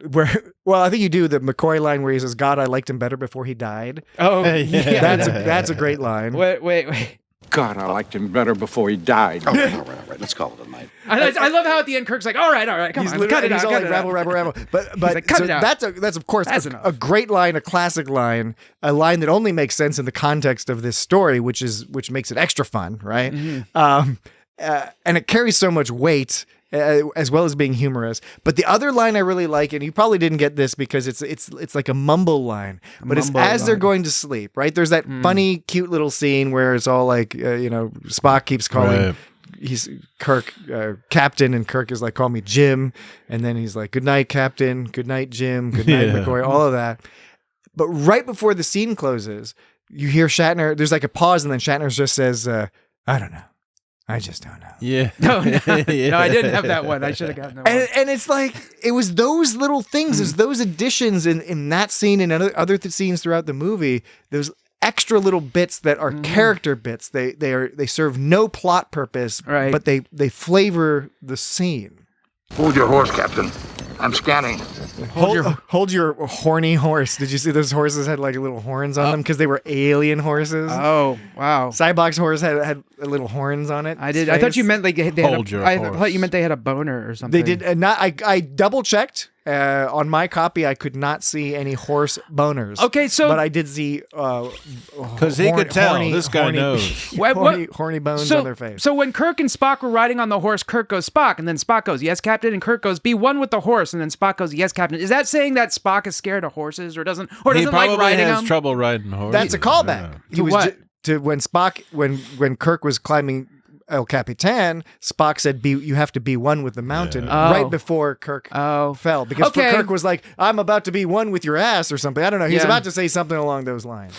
Well, I think you do. The McCoy line where he says, "God, I liked him better before he died." Oh, Yeah. That's a great line. Wait. God, I liked him better before he died. All right. Let's call it a night. I love how at the end Kirk's like, all right, come on, cut it out. He's all cut like it out." rabble. But like, cut so it out. that's of course That's a enough. great line, a classic line, a line that only makes sense in the context of this story, which makes it extra fun, right? And it carries so much weight. As well as being humorous, but the other line I really like, and you probably didn't get this because it's like a mumble line, but it's as they're going to sleep, right? There's that funny, cute little scene where it's all like, Spock keeps calling. Right. He's Kirk, Captain, and Kirk is like, "Call me Jim," and then he's like, "Good night, Captain. Good night, Jim. Good night, McCoy." All of that, but right before the scene closes, you hear Shatner. There's like a pause, and then Shatner just says, "I don't know. I just don't know." Yeah. No, I didn't have that one. I should have gotten that one. And it's like, it was those little things, it's those additions in that scene and other scenes throughout the movie, those extra little bits that are character bits. They serve no plot purpose, right, but they flavor the scene. Hold your horse, Captain. I'm scanning. Hold your horny horse. Did you see those horses had like little horns on them because they were alien horses? Oh, wow. Cyborg's horse had little horns on it. I did. I thought you meant like they had Hold your I horse. thought you meant they had a boner or something. They did, and I double checked on my copy. I could not see any horse boners. Okay, so but I did see Because he could tell. This guy knows. horny bones on their face. So when Kirk and Spock were riding on the horse, Kirk goes, "Spock," and then Spock goes, "Yes, Captain," and Kirk goes, "Be one with the horse," and then Spock goes, "Yes, Captain." Is that saying that Spock is scared of horses or doesn't He like probably riding has them? trouble riding horses. That's a callback. Yeah. He was what? to when Spock when Kirk was climbing El Capitan, Spock said, "You have to be one with the mountain," right before Kirk fell. Because Kirk was like, "I'm about to be one with your ass" or something. I don't know. He's about to say something along those lines.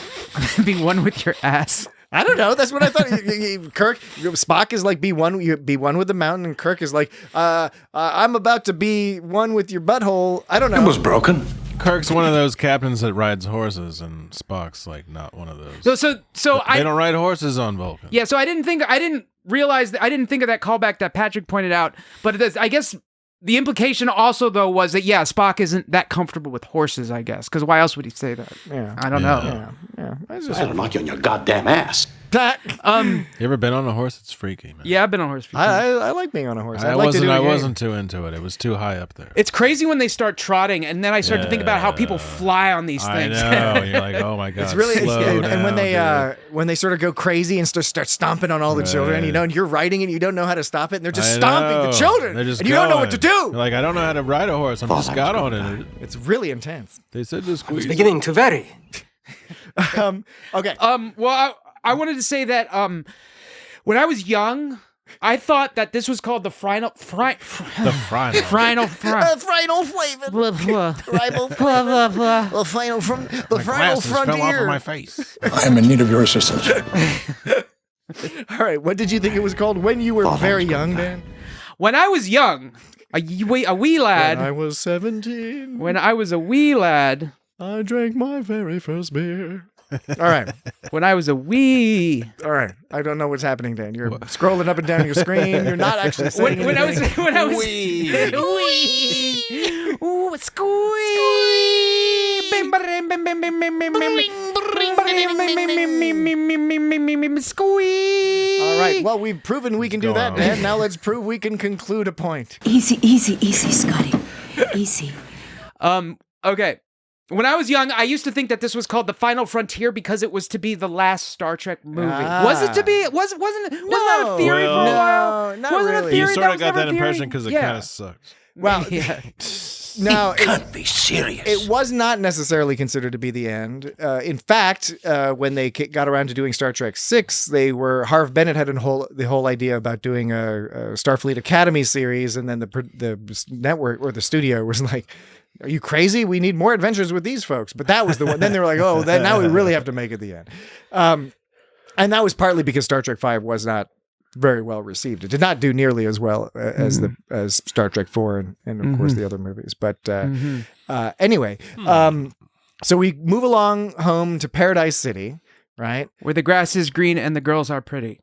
Be one with your ass. I don't know. That's what I thought. Spock is like, be one with the mountain, and Kirk is like, I'm about to be one with your butthole. I don't know. It was broken. Kirk's one of those captains that rides horses, and Spock's like not one of those. So they don't ride horses on Vulcan. Yeah, so I didn't realize that. I didn't think of that callback that Patrick pointed out. But I guess the implication also though was that Spock isn't that comfortable with horses. I guess because why else would he say that? Yeah, I don't know. Yeah. I'll knock you on your goddamn ass. You ever been on a horse? It's freaky, man. Yeah, I've been on a horse before. I like being on a horse. I wasn't too into it. It was too high up there. It's crazy when they start trotting, and then I start to think about how people fly on these things. I know. You're like, oh my god. It's really slow and when down, when they sort of go crazy and start stomping on all the children, and you're riding it, and you don't know how to stop it, and they're just stomping the children, and you don't know what to do. You're like, I don't know how to ride a horse. I'm just got on it. It's really intense. They said to squeeze. It's beginning to vary. Okay. Well, I wanted to say that when I was young, I thought that this was called the final flavor. The final frontier. Fell off of my face. I am in need of your assistance. All right, what did you think it was called when you were very young, Dan? When I was young, a wee lad. When I was 17. When I was a wee lad. I drank my very first beer. All right. When I was a wee. All right. I don't know what's happening, Dan. You're scrolling up and down your screen. You're not actually saying when I was wee. Ooh, squee. Squee. All right. Well, we've proven we can do that, Dan. Now let's prove we can conclude a point. Easy, Scotty. Easy. Okay. When I was young, I used to think that this was called The Final Frontier because it was to be the last Star Trek movie. Was it to be? Wasn't that a theory for a while? Not wasn't really. A theory? You sort of got never that a theory? impression because it kind of sucks. Well, no, it can't be serious. It was not necessarily considered to be the end. In fact, when they got around to doing Star Trek VI, Harv Bennett had the whole idea about doing a Starfleet Academy series, and then the network or the studio was like, "Are you crazy? We need more adventures with these folks." But that was the one. Then they were like, "Oh, then now we really have to make it the end." And that was partly because Star Trek V was not very well received. It did not do nearly as well as Star Trek IV and of course the other movies. But anyway, so we move along home to Paradise City, right? Where the grass is green and the girls are pretty.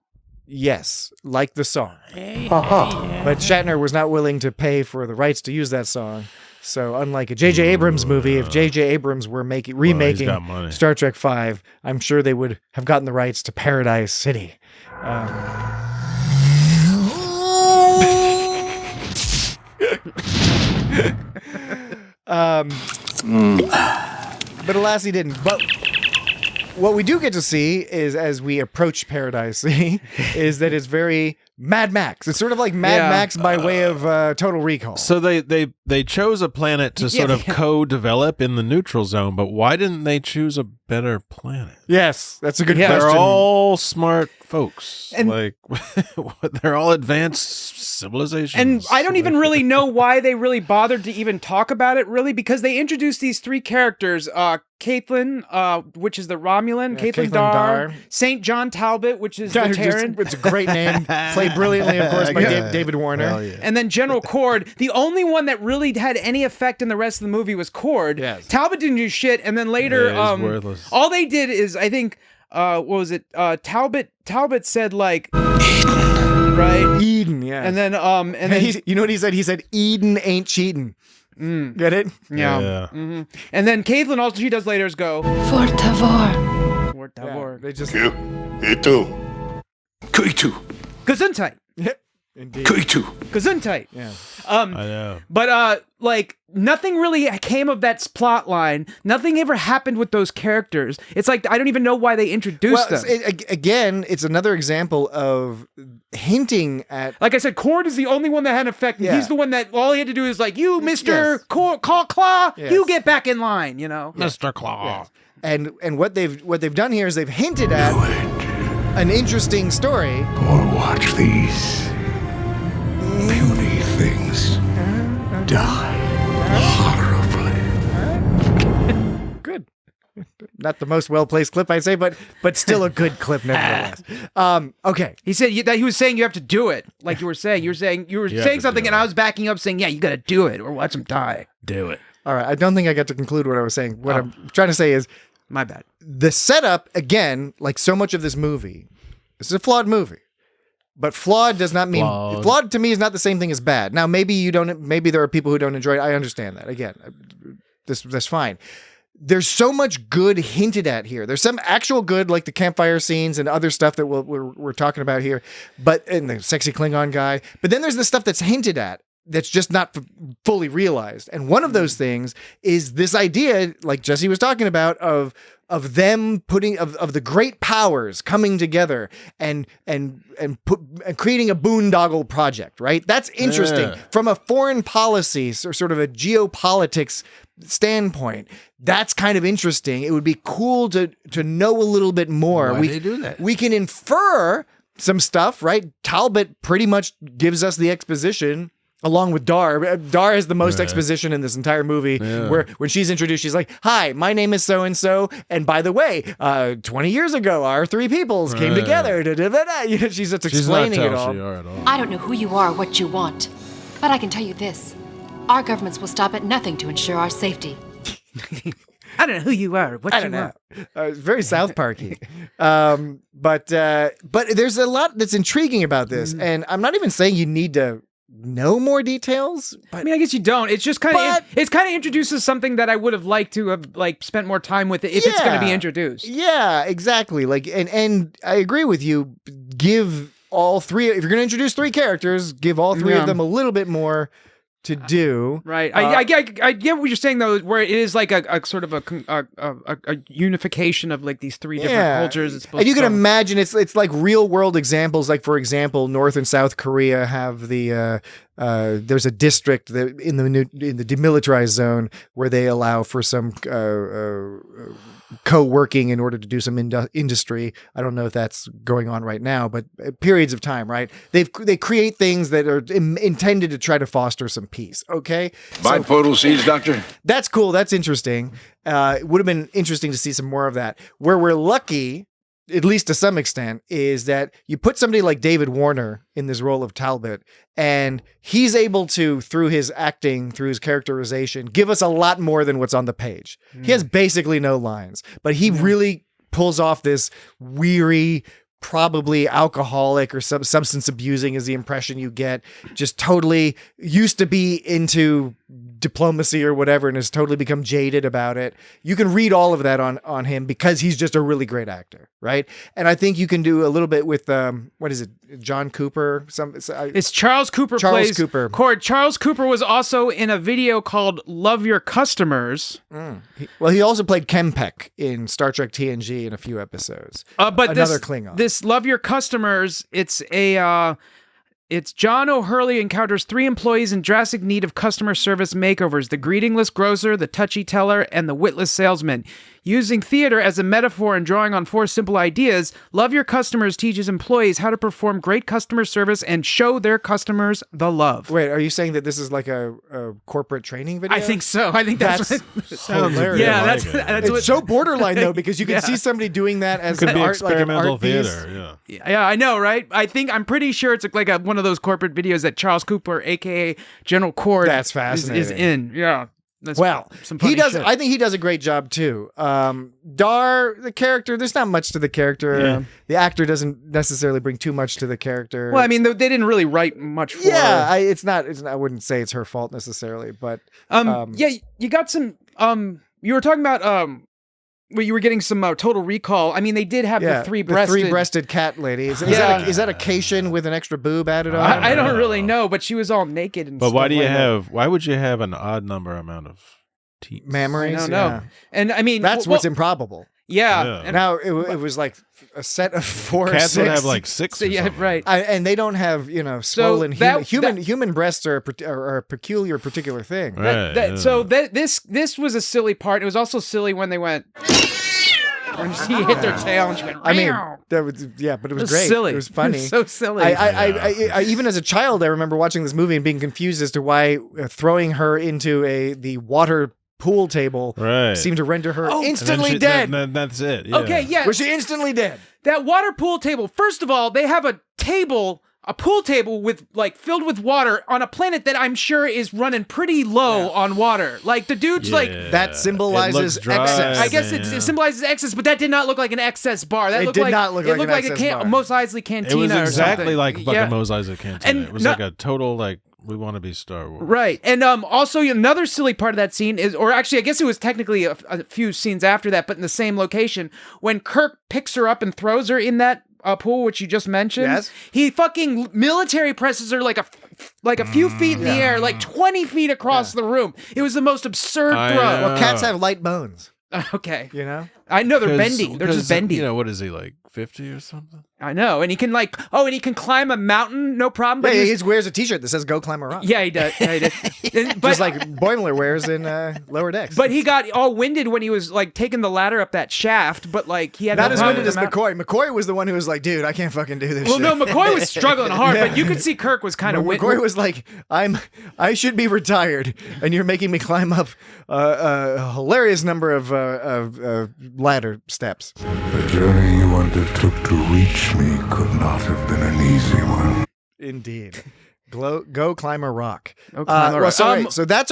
Yes, like the song. But Shatner was not willing to pay for the rights to use that song. So unlike a J.J. Abrams movie, if J.J. Abrams were remaking Star Trek V, I'm sure they would have gotten the rights to Paradise City. But alas, he didn't. But what we do get to see is, as we approach Paradise City, is that it's very Mad Max. It's sort of like Mad Max by way of Total Recall. So they chose a planet to sort of co-develop in the neutral zone, but why didn't they choose a better planet? Yes, that's a good question. They're all smart folks. And like they're all advanced civilizations. And I don't even really know why they really bothered to even talk about it, really, because they introduced these three characters, Caitlin, which is the Romulan, Caitlin Dar, St. John Talbot, which is the Terran. It's a great name. Played brilliantly, of course, by David Warner. Yeah. And then General Cord. The only one that really had any effect in the rest of the movie was Cord. Yes. Talbot didn't do shit, and then later, worthless. all they did is, I think, what was it? Talbot said like Eden, right? Eden, yeah. And then you know what he said? He said, "Eden ain't cheating." Get it? Yeah. Mm-hmm. And then Caitlin, all she does later is go, For favor. For favor. They just Itu. Kuitu. Gesundheit. indeed. Kuitu. Gesundheit. Yeah. I know. But like nothing really came of that plot line. Nothing ever happened with those characters. It's like I don't even know why they introduced them. Again, it's another example of hinting at. Like I said, Cord is the only one that had an effect. Yeah. He's the one that all he had to do is like, you, Mr. Claw, you get back in line, you know. Mr. Claw. And what they've done here is they've hinted at an interesting story. Or watch these puny things die horribly. Good. Not the most well-placed clip, I'd say, but still a good clip nevertheless. Okay. He said that he was saying you have to do it, like you were saying. You were saying something, and I was backing up, saying, "Yeah, you got to do it, or watch him die." Do it. All right. I don't think I got to conclude what I was saying. What I'm trying to say is, my bad. The setup, again, like so much of this movie, this is a flawed movie. But flawed does not mean flawed to me is not the same thing as bad. Now, maybe there are people who don't enjoy it. I understand that. Again, that's fine. There's so much good hinted at here. There's some actual good, like the campfire scenes and other stuff that we're talking about here, and the sexy Klingon guy. But then there's the stuff that's hinted at that's just not fully realized. And one of those things is this idea, like Jesse was talking about, of them of the great powers coming together and creating a boondoggle project, right? That's interesting from a foreign policy or sort of a geopolitics standpoint. That's kind of interesting. It would be cool to know a little bit more. Why they do that? We can infer some stuff, right? Talbot pretty much gives us the exposition along with Dar. Dar has the most exposition in this entire movie, where when she's introduced, she's like, "Hi, my name is so-and-so, and by the way, 20 years ago, our three peoples came together." She's just explaining it all. I don't know who you are or what you want, but I can tell you this. Our governments will stop at nothing to ensure our safety. I don't know who you are. What you want? Very South Parky. But there's a lot that's intriguing about this, and I'm not even saying you need to know more details. But, I mean, I guess you don't. It's just kind of it kind of introduces something that I would have liked to have spent more time with it if it's going to be introduced. Yeah, exactly. Like, and I agree with you. Give all three. If you're going to introduce three characters, give all three of them a little bit more to do. Right. I get what you're saying though, where it is like a sort of a unification of like these three different cultures. It's supposed and you can to imagine it's like real world examples. Like, for example, North and South Korea have the there's a district that in the demilitarized zone where they allow for some co-working in order to do some industry. I don't know if that's going on right now, but periods of time, right? They create things that are intended to try to foster some peace. Okay. Bipodal seeds, Doctor? That's cool. That's interesting. It would have been interesting to see some more of that. Where we're lucky, at least to some extent, is that you put somebody like David Warner in this role of Talbot, and he's able to, through his acting, through his characterization, give us a lot more than what's on the page. He has basically no lines, but he really pulls off this weary, probably alcoholic or substance abusing is the impression you get, just totally used to be into diplomacy or whatever and has totally become jaded about it. You can read all of that on him because he's just a really great actor, right? And I think you can do a little bit with what is it, John Cooper? It's Charles Cooper. Charles Cooper was also in a video called "Love Your Customers." He also played Kempek in Star Trek TNG in a few episodes. But another Klingon. This "Love Your Customers," it's John O'Hurley encounters three employees in drastic need of customer service makeovers: the greetingless grocer, the touchy teller, and the witless salesman. Using theater as a metaphor and drawing on four simple ideas, Love Your Customers teaches employees how to perform great customer service and show their customers the love. Wait, are you saying that this is like a corporate training video? I think so. I think that's sounds hilarious. Yeah, that's it's so borderline though, because you can see somebody doing that as could an be art, experimental like an art theater. piece. Yeah, I know, right? I'm pretty sure it's like one of those corporate videos that Charles Cooper, aka General Cord, that's fascinating. Is in. Yeah. That's he does. Shit. I think he does a great job too. Dar, the character, there's not much to the character. Yeah. The actor doesn't necessarily bring too much to the character. Well, I mean, they didn't really write much for her. Yeah, it's not. I wouldn't say it's her fault necessarily, but yeah, you got some. You were talking about well, you were getting some Total Recall. I mean, they did have the three-breasted cat lady. Is that a Cation with an extra boob added on? I don't really know, but she was all naked and stuff. But why would you have an odd number amount of teats? Mammaries? I don't know. Yeah. And I mean, that's what's improbable. Yeah. And now it was like a set of 4 or 6. Cats would have like 6. Yeah, right. And they don't have swollen human breasts are a particular thing. Right. So this was a silly part. It was also silly when they went. When she hit their tail and she went. I mean, That was, yeah, but it was, was great. silly. It was funny. It was so silly. I even as a child, I remember watching this movie and being confused as to why throwing her into the water pool table seemed to render her instantly dead. That's it. Yeah. Okay, yeah. Was she instantly dead? That water pool table. First of all, they have a pool table with filled with water on a planet that I'm sure is running pretty low on water. Like the dude's that symbolizes excess. I guess it symbolizes excess, but that did not look like an excess bar. That It looked did like, not look it like looked an like excess bar. a Mos Eisley Cantina. It was exactly or like something. fucking Mos Eisley Cantina. And It was like a total we want to be Star Wars. Right. And also another silly part of that scene is, or actually I guess it was technically a few scenes after that, but in the same location, when Kirk picks her up and throws her in that pool, which you just mentioned. Yes. He fucking military presses her like a few feet in the air, like 20 feet across the room. It was the most absurd throw. Well, cats have light bones. Okay. You know? I know they're bendy. They're just bendy. You know, what is he, like 50 or something? I know. And he can and he can climb a mountain, no problem. But he wears a t-shirt that says "Go climb a rock." Yeah, he does. Yeah, he does. But, just like Boimler wears in Lower Decks. But he got all winded when he was taking the ladder up that shaft. But he had not no as problem winded with as the McCoy. McCoy was the one who was like, "Dude, I can't fucking do this." Well, shit. no, McCoy was struggling hard, but you could see Kirk was kind of McCoy was like, I should be retired, and you're making me climb up a hilarious number of ladder steps. The journey you undertook to reach me could not have been an easy one. Indeed. Go climb a rock. Go climb a rock. So that's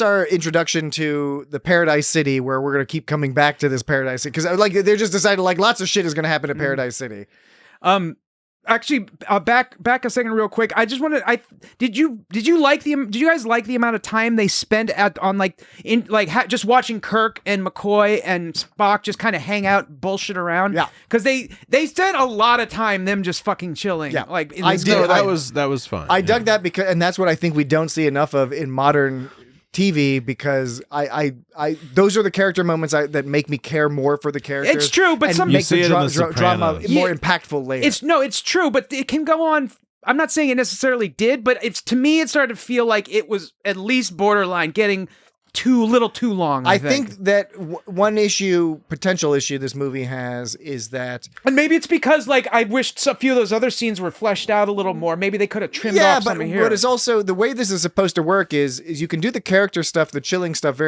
our introduction to the Paradise City, where we're gonna keep coming back to this Paradise City because they just decided lots of shit is gonna happen at Paradise City. Actually, back a second, real quick. I just wanted. Did you guys like the amount of time they spent just watching Kirk and McCoy and Spock just kind of hang out, bullshit around? Yeah, because they spent a lot of time them just fucking chilling. Yeah, That was fun. I dug that and that's what I think we don't see enough of in modern TV, because I those are the character moments that make me care more for the characters. It's true, but some make the drama more impactful later. It's true, but it can go on. I'm not saying it necessarily did, but to me it started to feel like it was at least borderline getting too long. I think that one potential issue this movie has is that, and maybe it's because I wished a few of those other scenes were fleshed out a little more. Maybe they could have trimmed off some of here. But it's also the way this is supposed to work is you can do the character stuff, the chilling stuff.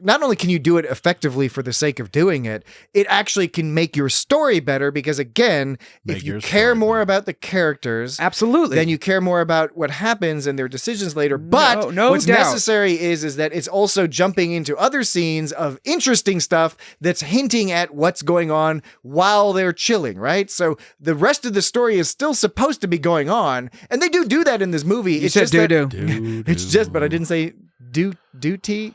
Not only can you do it effectively for the sake of doing it, it actually can make your story better, because again, if you care more about the characters, absolutely, then you care more about what happens and their decisions later. But what's necessary is that it's also jumping into other scenes of interesting stuff that's hinting at what's going on while they're chilling, right? So the rest of the story is still supposed to be going on, and they do that in this movie. It's just do. It's just, but I didn't say do D.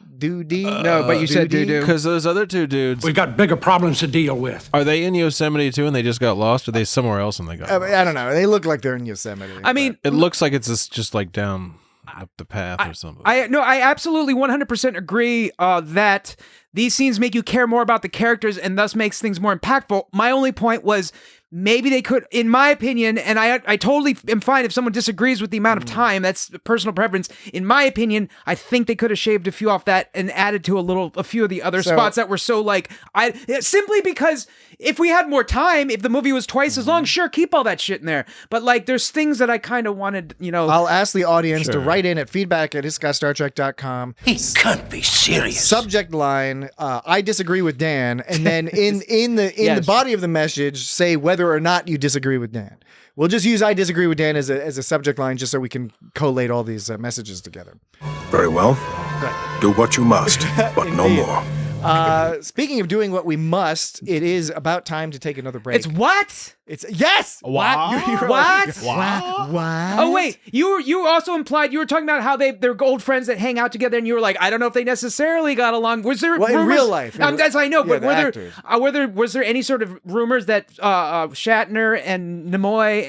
No, but you said do. Because those other two dudes, we got bigger problems to deal with. Are they in Yosemite too, and they just got lost? Or are they somewhere else and they got lost? I don't know. They look like they're in Yosemite. I mean, it looks like it's just down up the path or something. I absolutely 100% agree that these scenes make you care more about the characters and thus makes things more impactful. My only point was maybe they could, in my opinion, and I totally am fine if someone disagrees with the amount of time, that's personal preference. In my opinion, I think they could have shaved a few off that and added to a few of the other spots that were simply because if we had more time, if the movie was twice as long, sure, keep all that shit in there. But there's things that I kind of wanted, I'll ask the audience to write in at feedback@isgotstartrek.com. He can't be serious. Subject line, I disagree with Dan, and then in the body of the message, say whether or not you disagree with Dan. We'll just use I disagree with Dan as a subject line just so we can collate all these messages together. Very well. Do what you must, but no more. Speaking of doing what we must, it is about time to take another break. It's what? It's yes. What? What? Oh wait, you also implied you were talking about how they're old friends that hang out together, and you were like, I don't know if they necessarily got along. Was there rumors? In real life? As I know, but was there any sort of rumors that Shatner and Nimoy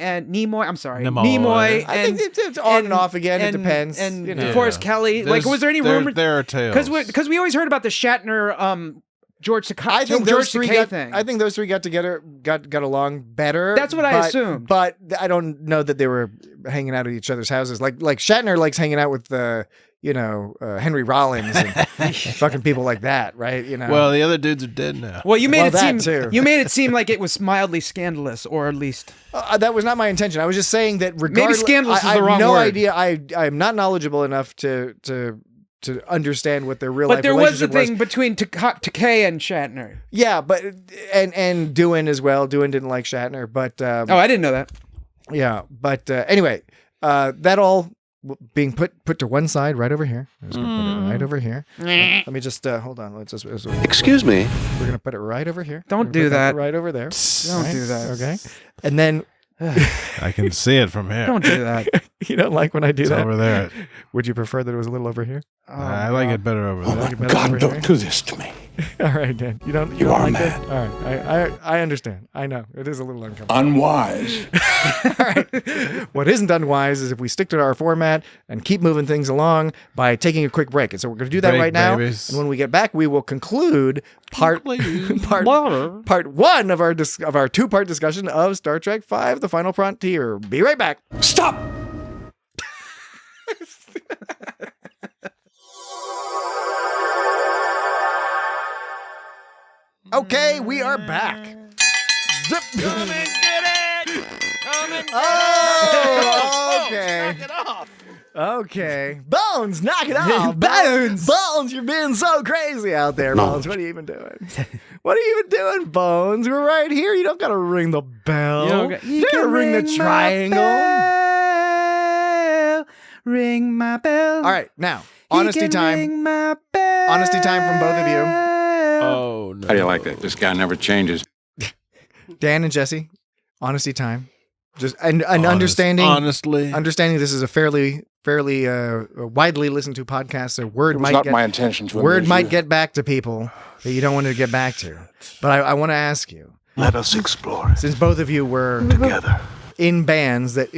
I think it's on and off again. It depends. And Forrest Kelly. Was there any rumors? There are tales because we always heard about the Shatner. George Takei thing. I think those three got together, got along better. That's what I assumed. But I don't know that they were hanging out at each other's houses. Like Shatner likes hanging out with Henry Rollins and fucking people like that, right? Well, the other dudes are dead now. Well, you made that it seem too. you made it seem like it was mildly scandalous, or at least that was not my intention. I was just saying that regardless, scandalous is I the have wrong no word. idea. I'm not knowledgeable enough to understand what their real But life there was a relationship thing between Takei and Shatner. Yeah, but and Doohan as well. Doohan didn't like Shatner, but Oh, I didn't know that. yeah. But anyway, that all being put to one side, right over here. I'm just gonna put it right over here. Let me just hold on. Let's just. Excuse me. We're gonna put it right over here. Don't We're gonna do put that. Right over there. Don't do that. Okay. And then I can see it from here. Don't do that. you don't like when I do It's that? over there. Would you prefer that it was a little over here? I like it better over there. Like it better God, over don't here? do this to me. All right, Dan. You don't You are like mad. that? All right. I understand. I know. It is a little uncomfortable. Unwise. All right. What isn't unwise is if we stick to our format and keep moving things along by taking a quick break. And so we're going to do that Break, right now. babies. And when we get back, we will conclude part one of our two-part discussion of Star Trek V: The Final Frontier. Be right back. Stop! Okay, we are back. Come and get it. Come and get Oh, it. okay. Knock it off. Okay. Bones, knock it off. Bones, you're being so crazy out there, Bones. What are you even doing? What are you even doing, Bones? We're right here. You don't got to ring the bell. You got to ring the triangle. Ring my bell. All right, now, honesty time. Ring my bell. Honesty time from both of you. Oh, no. How do you like that? This guy never changes. Dan and Jesse, honesty time. Just and understanding understanding this is a fairly widely listened to podcast, so word It was might not get my intention to word amuse might you. get back to people that you don't want to get back to. But I want to ask you, Let us explore since both of you were together. in bands that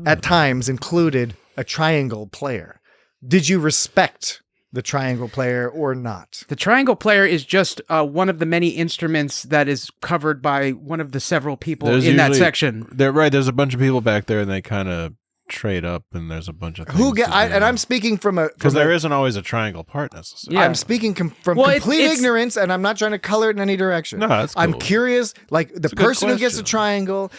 at times included a triangle player, did you respect the triangle player or not? The triangle player is just one of the many instruments that is covered by one of the several people in that section. They're right. There's a bunch of people back there, and they kind of trade up, and there's a bunch of things and I'm speaking from because there isn't always a triangle part necessarily. Yeah. I'm speaking from complete ignorance, and I'm not trying to color it in any direction. No, that's I'm cool. curious, like the a good person who gets a question. triangle,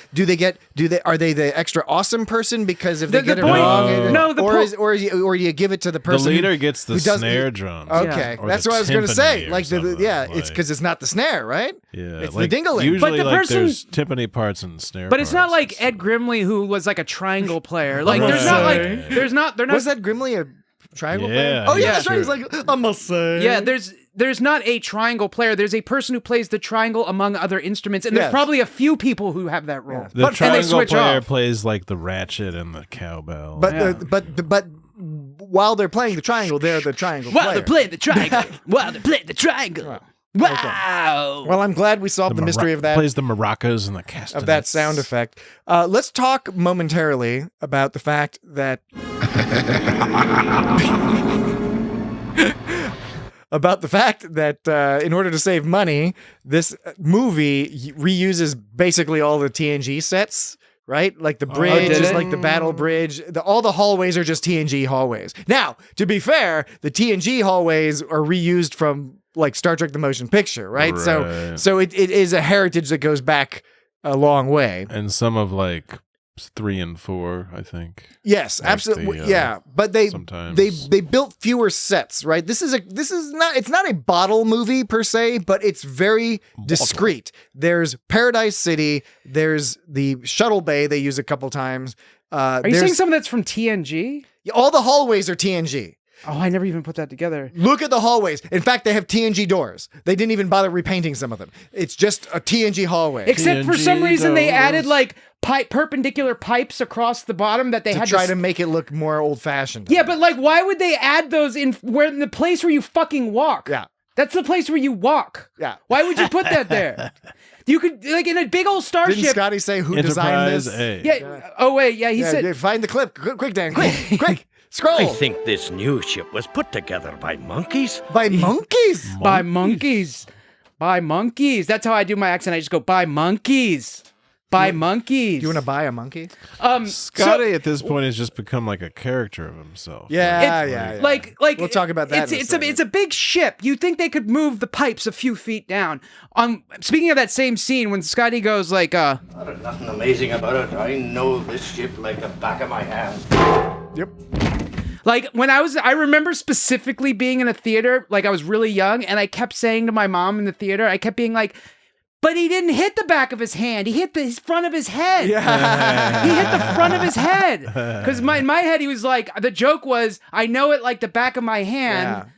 are they the extra awesome person because if they The get it point- wrong, No, the or you give it to the The person leader gets the who does- snare drums. Okay, or that's the what I was going to say. timpani or Like something, it's because it's not the snare, right? Yeah, it's like, the dingling. Usually, But the like, person- there's timpani parts and snare. But it's not parts. like Ed Grimley, who was like a triangle player. Like there's Right. not like they're not Was that Grimley a triangle Yeah, player? Oh yeah, yeah, that's right. He's sure. like, I must say. Yeah, there's not a triangle player. There's a person who plays the triangle among other instruments, and there's Yes. probably a few people who have that role. The and they triangle switch player off. plays like the ratchet and the cowbell. But but while they're playing the triangle, they're the triangle While player. they're playing the triangle. While they're playing the triangle. Wow. Well, I'm glad we solved the mystery of that. Plays the maracas and the castanets. Of that sound effect. Let's talk momentarily about the fact that in order to save money, this movie reuses basically all the TNG sets. Right? Like the bridge did is it? like the battle bridge. All the hallways are just TNG hallways. Now, to be fair, the TNG hallways are reused from like Star Trek the Motion Picture, right? Right. So it is a heritage that goes back a long way. And some of like 3 and 4, I think. Yes, Like absolutely. the, Yeah, but they sometimes. they built fewer sets, right? It's not a bottle movie per se, but it's very discreet. There's Paradise City, there's the shuttle bay they use a couple times. Are you saying something that's from TNG? all the hallways are TNG? Oh, I never even put that together. Look at the hallways. In fact, they have TNG doors. They didn't even bother repainting some of them. It's just a TNG hallway. Except for some TNG reason they doors. added like perpendicular pipes across the bottom that they to had try to make it look more old-fashioned. Yeah, but like, why would they add those in the place where you fucking walk? Yeah. That's the place where you walk. Yeah. Why would you put that there? You could, like, in a big old starship. Didn't Scotty say who designed Enterprise this? A. Yeah. Oh wait. Yeah. He said. Yeah, find the clip. Quick, Dan. Quick. Scroll. I think this new ship was put together by monkeys. By monkeys? By monkeys. By monkeys. That's how I do my accent. I just go by monkeys. By monkeys. Do you want to buy a monkey? Scotty at this point has just become like a character of himself. Yeah. Like we'll talk about that. It's a big ship. You think they could move the pipes a few feet down? Speaking of that same scene when Scotty goes like, There's nothing amazing about it. I know this ship like the back of my hand. Yep. Like I remember specifically being in a theater, like I was really young, and I kept saying to my mom in the theater, I kept being like, but he didn't hit the back of his hand. He hit the front of his head. Yeah. He hit the front of his head. Because in my head, he was like, the joke was, I know it like the back of my hand.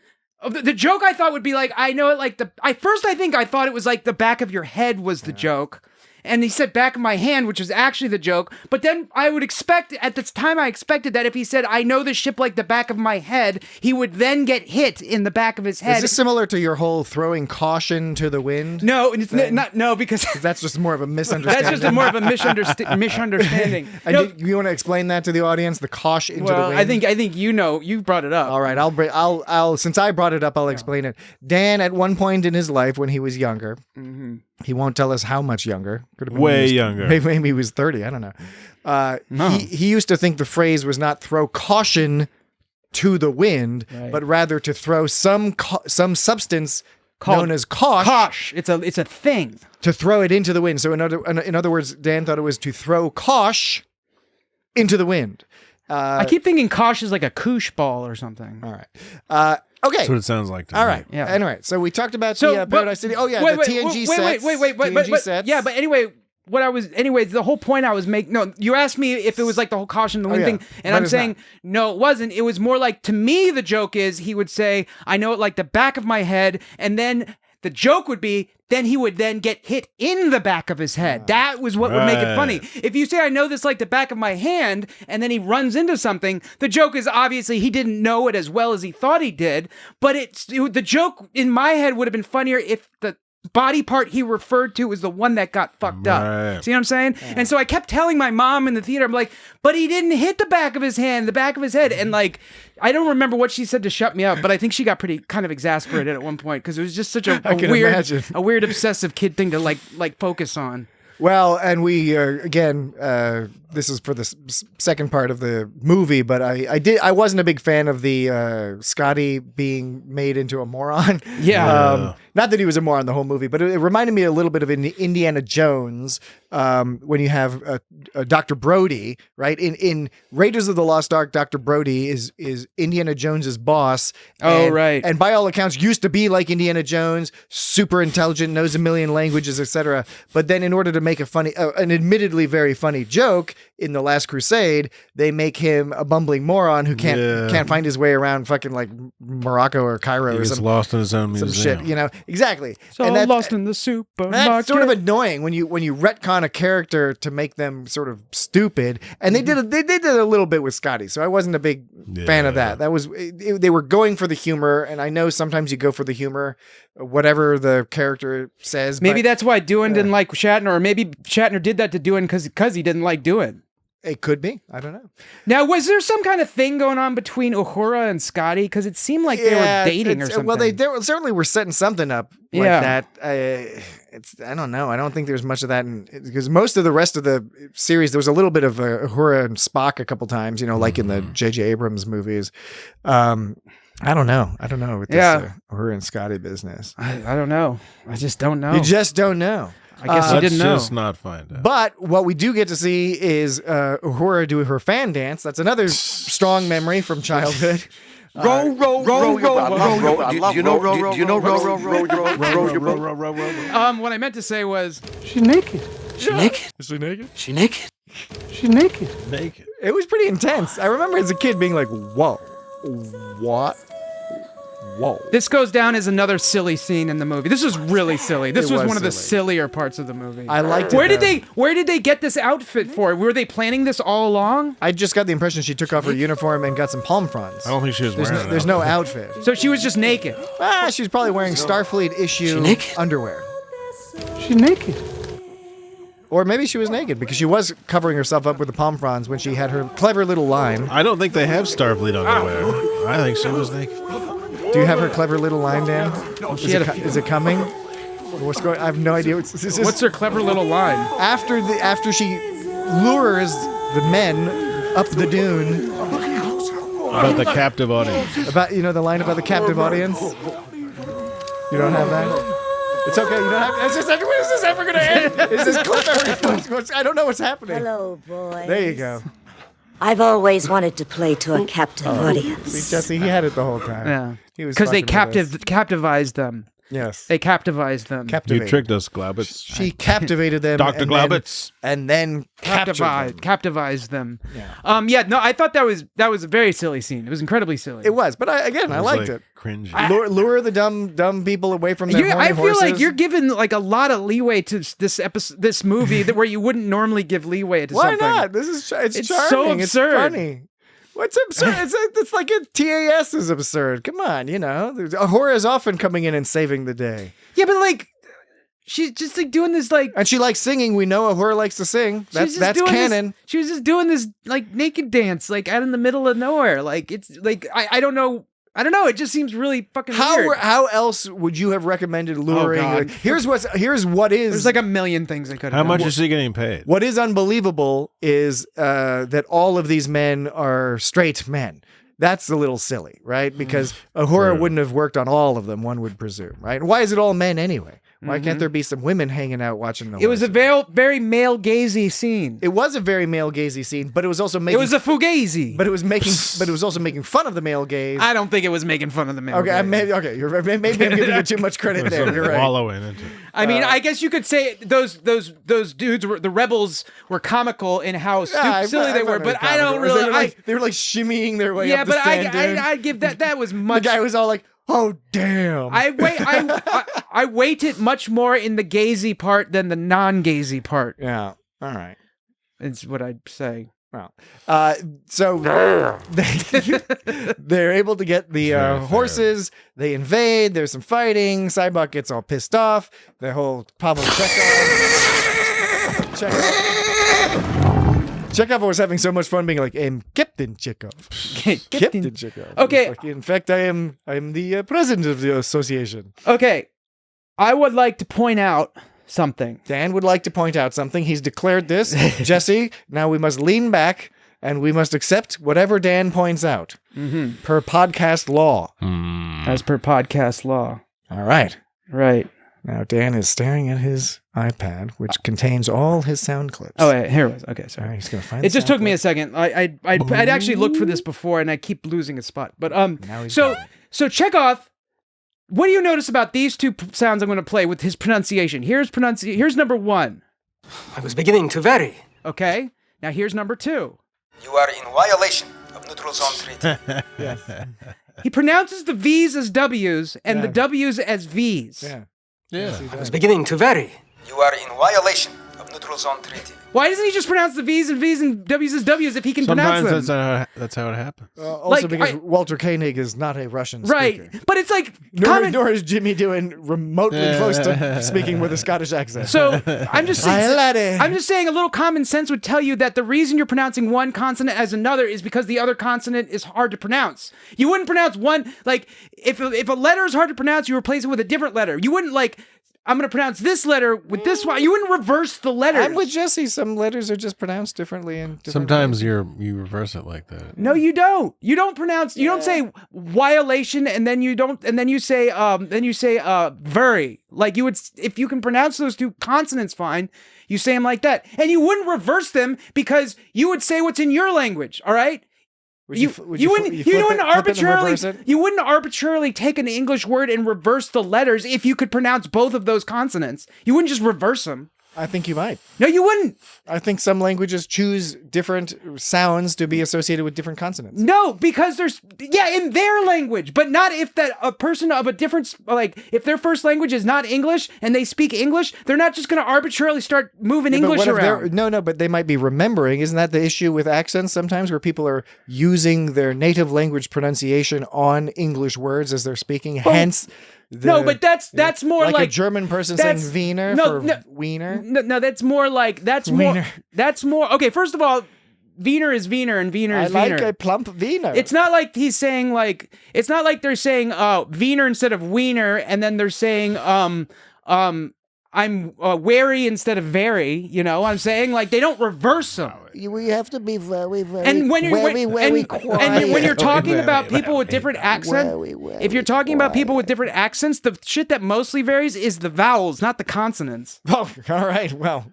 Yeah. The joke I thought would be like, I know it like I thought it was like the back of your head was the joke. And he said back of my hand, which was actually the joke. But then I would expect, at this time I expected that if he said, I know the ship like the back of my head, he would then get hit in the back of his head. Is this similar to your whole throwing caution to the wind? No, it's not because that's just more of a misunderstanding. That's just more of a misunderstanding. You want to explain that to the audience? The caution into the wind? I think you brought it up. All right, I'll since I brought it up, I'll explain it. Dan, at one point in his life when he was younger, he won't tell us how much younger. Could have been way younger. Maybe he was 30. I don't know. He used to think the phrase was not throw caution to the wind, but rather to throw some substance known as cosh. It's a thing. To throw it into the wind. So in other words, Dan thought it was to throw cosh into the wind. I keep thinking cosh is like a koosh ball or something. All right. Okay. That's what it sounds like to me. All right. Yeah. Anyway, so we talked about the Paradise City. Oh, yeah, the TNG sets. Wait. Sets. Yeah, but anyway, the whole point I was making, no, you asked me if it was like the whole caution the wind thing, and I'm saying, no, it wasn't. It was more like, to me, the joke is he would say, I know it like the back of my head, and then the joke would be, then he would then get hit in the back of his head. That was what would make it funny. If you say, I know this like the back of my hand, and then he runs into something, the joke is obviously he didn't know it as well as he thought he did, but the joke in my head would have been funnier if the body part he referred to was the one that got fucked up. See what I'm saying? Yeah. And so I kept telling my mom in the theater, I'm like, but he didn't hit the back of his hand, the back of his head. And like, I don't remember what she said to shut me up, but I think she got pretty kind of exasperated at one point because it was just such a weird obsessive kid thing to like focus on. Well, and we again, this is for the second part of the movie, but I wasn't a big fan of the Scotty being made into a moron. Yeah. Not that he was a moron the whole movie, but it reminded me a little bit of Indiana Jones when you have Dr. Brody, right? In Raiders of the Lost Ark, Dr. Brody is Indiana Jones's boss. Right. And by all accounts, used to be like Indiana Jones, super intelligent, knows a million languages, etc. But then in order to make an admittedly very funny joke in The Last Crusade, they make him a bumbling moron who can't find his way around fucking like Morocco or Cairo he or gets something. Lost in his own museum. Some shit, Exactly. So and lost in the supermarket. That's sort of annoying when you retcon a character to make them sort of stupid. And they did a little bit with Scotty, so I wasn't a big fan of that. That was they were going for the humor, and I know sometimes you go for the humor, whatever the character says. Maybe that's why Doohan didn't like Shatner, or maybe Shatner did that to Doohan because he didn't like Doohan. It could be. I don't know. Now, was there some kind of thing going on between Uhura and Scotty? Because it seemed like they were dating or something. Well, they certainly were setting something up like that. I don't know. I don't think there's much of that because most of the rest of the series, there was a little bit of Uhura and Spock a couple times, like in the J.J. Abrams movies. I don't know with this Uhura and Scotty business. I don't know. I just don't know. You just don't know. I guess you didn't know. Let's just not find out. But what we do get to see is Uhura do her fan dance. That's another strong memory from childhood. Row. Do you know row? What I meant to say was she's naked. Is she naked? She's naked. Naked. It was pretty intense. I remember as a kid being like, "Whoa, what? Whoa!" This goes down as another silly scene in the movie. This was really silly. This was one of the sillier parts of the movie. I liked it. Where did they get this outfit for? Were they planning this all along? I just got the impression she took off her uniform and got some palm fronds. I don't think she was wearing it. There's no outfit. So she was just naked. She was probably wearing Starfleet issue underwear. She's naked. Or maybe she was naked because she was covering herself up with the palm fronds when she had her clever little line. I don't think they have Starfleet underwear. I think she was naked. Do you have her clever little line, Dan? Is it coming? What's going? I have no idea. What's her clever little line? After she lures the men up the dune. About the captive audience. About the line about the captive audience. You don't have that. It's okay. You don't have. When is this ever going to end? Is this clip ever? I don't know what's happening. Hello, boys. There you go. I've always wanted to play to a captive audience. See, Jesse, he had it the whole time. Yeah, he was because they fucking captivized them. Yes, they captivized them. You tricked us, Glaubitz. She captivated them, Dr. Glaubitz, and then captivized them. Yeah. No, I thought that was a very silly scene. It was incredibly silly. It was, but I liked it. Cringy. Lure the dumb people away from their horny I feel horses. like you're giving like a lot of leeway to this movie where you wouldn't normally give leeway to something. Why not? It's It's charming. so absurd. It's funny. What's absurd? It's like a TAS is absurd. Come on, Ahura is often coming in and saving the day. Yeah, but like, she's just like doing this like, and she likes singing. We know Ahura likes to sing. That's canon. She was just doing this like naked dance, like out in the middle of nowhere. Like it's like I don't know. It just seems really fucking weird. How else would you have recommended luring? God. Here's what is. There's like a million things I could have How done. much is she getting paid? What is unbelievable is that all of these men are straight men. That's a little silly, right? Because Ahura wouldn't have worked on all of them, one would presume, right? Why is it all men anyway? Why can't there be some women hanging out watching the It was a very male gazy scene. It was a very male gazy scene, but it was also making. It was a fugazi. But it was also making fun of the male gaze. I don't think it was making fun of the male. Okay, gaze. You're right. Maybe I'm giving you too much credit there. You're right. Wallowing into it. I mean, I guess you could say those dudes the rebels were comical in how silly they were, but I don't really. They were like shimmying their way up the sand dune. Yeah, but I'd give that was much. The guy was all like, "Oh damn!" I weight it much more in the gazy part than the non-gazy part. Yeah. All right. It's what I'd say. Well, so they're able to get the horses. They invade. There's some fighting. Cybok gets all pissed off. The whole Pavel Chekhov was having so much fun being like, I'm Captain Chekhov. Captain Chekhov. Okay. Like, in fact, I am the president of the association. Okay. I would like to point out something. Dan would like to point out something. He's declared this. Jesse, now we must lean back and we must accept whatever Dan points out per podcast law. As per podcast law. All right. Right. Now Dan is staring at his iPad, which contains all his sound clips. Oh, wait, here it was. Okay, sorry. All right, he's gonna find. It just took me a second. I'd actually looked for this before, and I keep losing a spot. But so Chekhov. What do you notice about these two sounds I'm going to play with his pronunciation? Here's number one. I was beginning to vary. Okay. Now here's number two. You are in violation of neutral zone treaty. Yes. He pronounces the V's as W's and the W's as V's. Yeah. I was beginning to vary. You are in violation of neutral zone treaty. Why doesn't he just pronounce the V's and W's as W's if he can pronounce them? Sometimes that's how it happens. Also because Walter Koenig is not a Russian speaker. Right. But it's like... Nor is Jimmy doing remotely close to speaking with a Scottish accent. So I'm just saying a little common sense would tell you that the reason you're pronouncing one consonant as another is because the other consonant is hard to pronounce. You wouldn't pronounce one... Like, if a letter is hard to pronounce, you replace it with a different letter. You wouldn't like... I'm going to pronounce this letter with this one. You wouldn't reverse the letters. I'm with Jesse. Some letters are just pronounced differently. Sometimes you reverse it like that. No, you don't. You don't pronounce. You don't say violation, and then you don't. And then you say. Very. Like you would, if you can pronounce those two consonants fine, you say them like that, and you wouldn't reverse them because you would say what's in your language. All right. You wouldn't arbitrarily take an English word and reverse the letters if you could pronounce both of those consonants. You wouldn't just reverse them. I think you might. No, you wouldn't. I think some languages choose different sounds to be associated with different consonants. No, because in their language, but not if a person of a different, like if their first language is not English and they speak English, they're not just going to arbitrarily start moving English around. No, but they might be remembering. Isn't that the issue with accents sometimes where people are using their native language pronunciation on English words as they're speaking? Hence... but that's more like a German person saying Wiener for Wiener. No, that's more. Okay, first of all, Wiener is Wiener and Wiener is Wiener. I like a plump Wiener. It's not like he's saying it's not like they're saying Wiener instead of Wiener, and then they're saying I'm wary instead of very, you know what I'm saying? Like, they don't reverse them. We have to be very, very, And when you're, very quiet. and when you're talking about people with different accents, if you're talking about people with different accents, the shit that mostly varies is the vowels, not the consonants. Oh, all right. Well,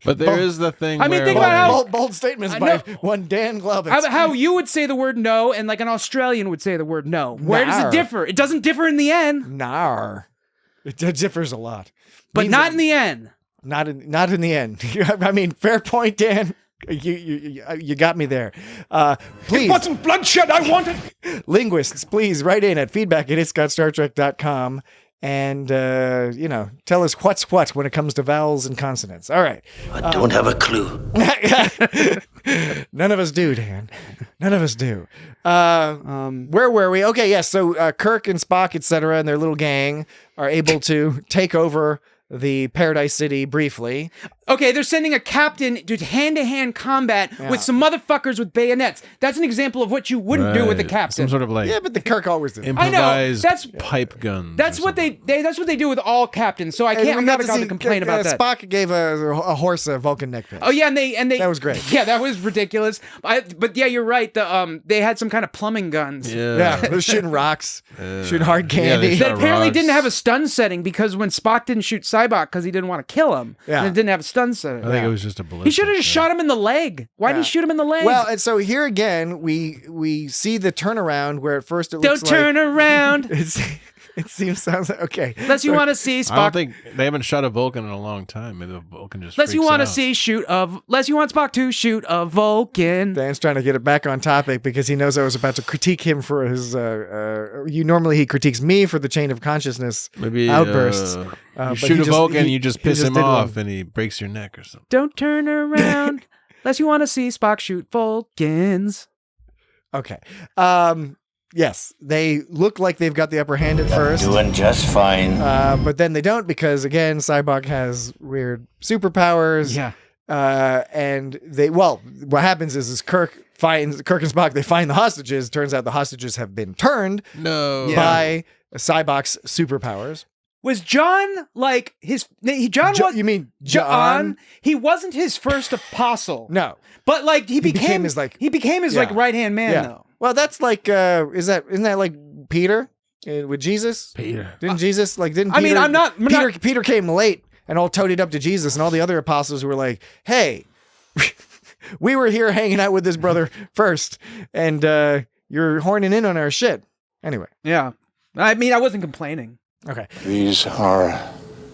But there is the thing. I mean, where, think about how bold statements by one Dan Glubitz. how you would say the word no, and like an Australian would say the word no. Where does it differ? It doesn't differ in the end. Nar. It differs a lot. But not in the end. Not in the end. I mean, fair point, Dan. You got me there. Please. It wasn't bloodshed I wanted. Linguists, please write in at feedback@itsgotstartrek.com and, tell us what's what when it comes to vowels and consonants. All right. I don't have a clue. None of us do, Dan. None of us do. Where were we? Okay, yes. So Kirk and Spock, etc., and their little gang are able to take over the Paradise City briefly. Okay, they're sending a captain to hand-to-hand combat with some motherfuckers with bayonets. That's an example of what you wouldn't do with a captain. Some sort of like but the Kirk always did. improvised that's pipe guns. That's what they do with all captains. So I'm not allowed to complain about that. Spock gave a horse a Vulcan neck pinch. Oh yeah, and they that was great. Yeah, that was ridiculous. But yeah, you're right. They had some kind of plumbing guns. Yeah, they were shooting rocks, shooting hard candy. That apparently didn't have a stun setting because when Spock didn't shoot Cybok because he didn't want to kill him, and it didn't have a stun setting. I think it was just a bullet. He should have just shot him in the leg. Why did he shoot him in the leg? Well, and so here again, we see the turnaround where at first it looks Don't turn around. It sounds like, okay. Unless you want to see Spock. I don't think they haven't shot a Vulcan in a long time. Maybe the Vulcan just. Unless you want to see unless you want Spock to shoot a Vulcan. Dan's trying to get it back on topic because he knows I was about to critique him for his. Normally he critiques me for the chain of consciousness outbursts. You shoot a Vulcan, you just piss him off, and he breaks your neck or something. Don't turn around unless you want to see Spock shoot Vulcans. Okay. Yes, they look like they've got the upper hand at first. Doing just fine. But then they don't because, again, Cybok has weird superpowers. Yeah. And what happens is Kirk and Spock, they find the hostages. Turns out the hostages have been turned by Cybok's superpowers. Was John like his... You mean John? He wasn't his first apostle. No. But like he became his Yeah. right-hand man though. Well, that's like isn't that like Peter with Jesus? Peter. Didn't Jesus Peter, I'm not Peter came late and all toadied up to Jesus, and all the other apostles were like, "Hey, we were here hanging out with this brother first, and you're horning in on our shit." Anyway. Yeah. I mean, I wasn't complaining. Okay. These are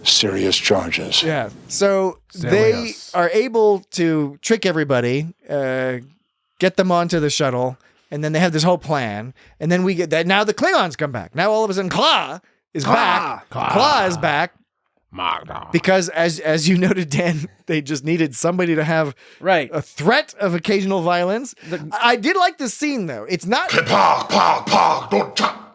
serious charges. Yeah. So they are able to trick everybody, get them onto the shuttle, and then they have this whole plan. And then we get that. Now the Klingons come back. Now all of a sudden Claw is back. Claw is back. Because as you noted, Dan, they just needed somebody to have a threat of occasional violence. I did like this scene though. It's not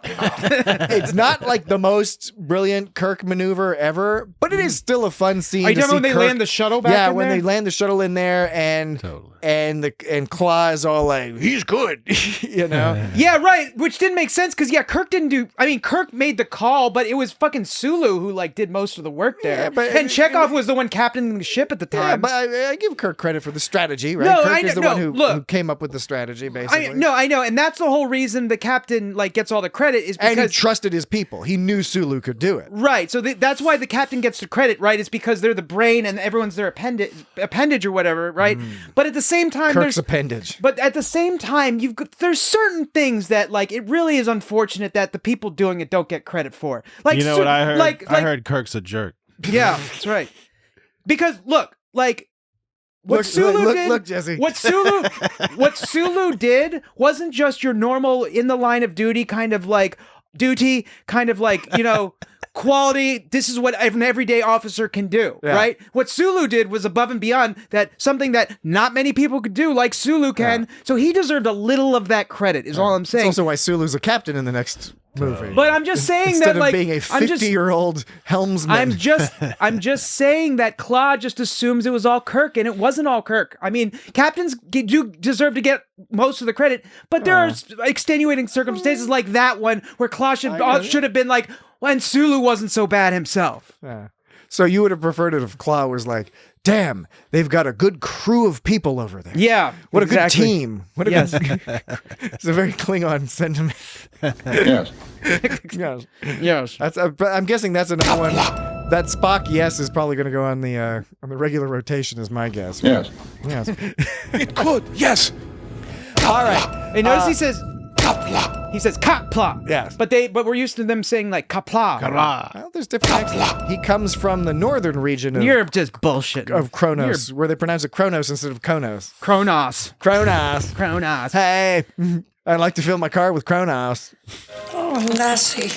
it's not like the most brilliant Kirk maneuver ever, but it is still a fun scene. Are you talking about when they land the shuttle back in there? Yeah, when they land the shuttle in there and Claw is all like, he's good, you know? Yeah, right. Which didn't make sense because Kirk didn't do. I mean, Kirk made the call, but it was fucking Sulu who like did most of the work there. And Chekhov was the one captaining the ship at the time. Yeah, but I give Kirk credit for the strategy, right? No, Kirk is the one who came up with the strategy, basically. I know, and that's the whole reason the captain like gets all the credit is because he trusted his people. He knew Sulu could do it. Right. So that's why the captain gets the credit, right? It's because they're the brain and everyone's their appendage or whatever, right? But at the same time, Kirk's appendage. But at the same time, there's certain things that like it really is unfortunate that the people doing it don't get credit for. Like you know what I heard? I heard Kirk's a jerk. Yeah, that's right. Because look, like. What Sulu did, Jesse. what Sulu did wasn't just your normal in the line of duty kind of like duty, kind of like, quality. This is what an everyday officer can do, right? What Sulu did was above and beyond that, something that not many people could do like Sulu can. Yeah. So he deserved a little of that credit is all I'm saying. It's also why Sulu's a captain in the next movie. But I'm just saying Instead that like of being a 50-year-old helmsman. I'm just saying that Claude just assumes it was all Kirk, and it wasn't all Kirk. I mean, captains do deserve to get most of the credit, but there are extenuating circumstances like that one where Claude should have been like, and Sulu wasn't so bad himself. Yeah. So you would have preferred it if Claw was like, damn, they've got a good crew of people over there. Yeah. What exactly. a good team. What a good It's a very Klingon sentiment. Yes. Yes. Yes. That's I'm guessing that's another one. That Spock yes is probably going to go on the regular rotation is my guess. Yes. Yes. It could, yes. All right. And notice he says He says kapla. Yes. But we're used to them saying like kapla. Well, there's different accents. He comes from the northern region of You're just bullshit. Of Kronos, where they pronounce it Kronos instead of Konos. Kronos. Kronos. Hey, I'd like to fill my car with Kronos. Oh, Lassie,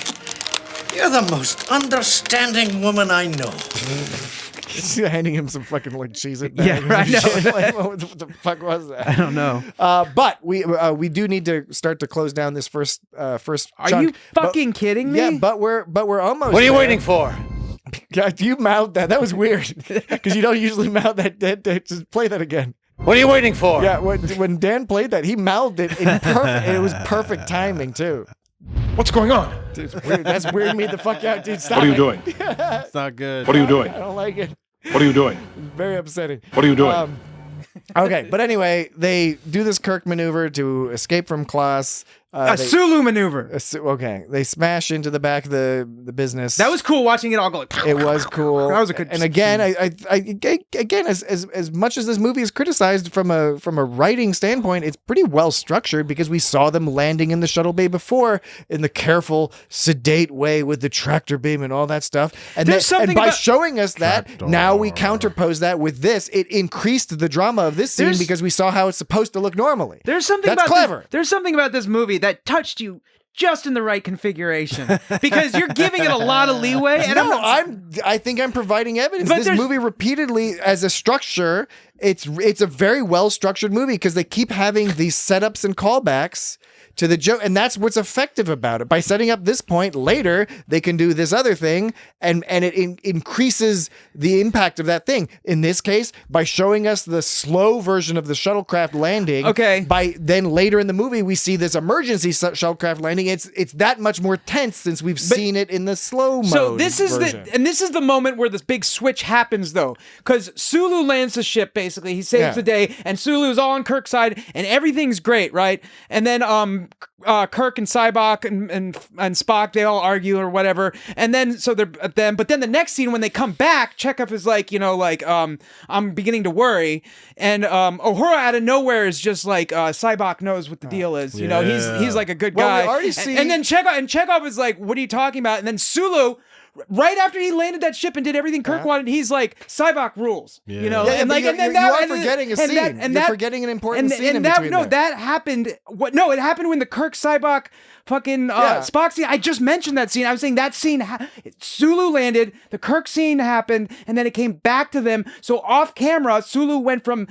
you're the most understanding woman I know. Handing him some fucking like Cheez-It. Yeah, I know. Like, what the fuck was that? I don't know. But we do need to start to close down this first Are chunk. you fucking kidding me? Yeah, but we're almost. What are you there. waiting for? God, you mouthed that. That was weird because you don't usually mouth that. Just play that again. What are you waiting for? Yeah, when Dan played that, he mouthed it in perfect. It was perfect timing too. What's going on? Dude, it's weird. That's weirding me the fuck out, dude. Stop What are you it. doing? It's not good. What are you doing? I don't like it. What are you doing? Very upsetting. What are you doing? Okay, but anyway, they do this Kirk maneuver to escape from Klaus. Sulu maneuver. Okay, they smash into the back of the business. That was cool watching it all go. Like, It was cool. That was a good. And again, again, as much as this movie is criticized from a writing standpoint, it's pretty well structured because we saw them landing in the shuttle bay before in the careful, sedate way with the tractor beam and all that stuff. And, and by showing us that, now we counterpose that with this. It increased the drama of this scene because we saw how it's supposed to look normally. There's something That's about clever. There's something about this movie that touched you just in the right configuration because you're giving it a lot of leeway. And I think I'm providing evidence. This movie repeatedly, as a structure, it's a very well structured movie because they keep having these setups and callbacks to the joke, and that's what's effective about it. By setting up this point later, they can do this other thing, and it increases the impact of that thing. In this case, by showing us the slow version of the shuttlecraft landing. Okay. By then later in the movie, we see this emergency shuttlecraft landing. It's that much more tense since we've seen it in the slow mode. So this is version. this is the moment where this big switch happens, though, because Sulu lands the ship. Basically, he saves the day, and Sulu's all on Kirk's side, and everything's great, right? And then Kirk and Cybok and Spock, they all argue or whatever, and then but then the next scene when they come back, Chekhov is like, I'm beginning to worry, and Uhura out of nowhere is just like, Cybok knows what the deal is, he's like a good guy. We already see... and then Chekhov is like, what are you talking about? And then Sulu, right after he landed that ship and did everything Kirk wanted, he's like, Cybok rules, and like, you are forgetting a scene. You're forgetting an important scene in between there. That happened. It happened when the Kirk Cybok fucking Spock scene. I just mentioned that scene. I was saying that scene. Sulu landed. The Kirk scene happened, and then it came back to them. So off camera, Sulu went from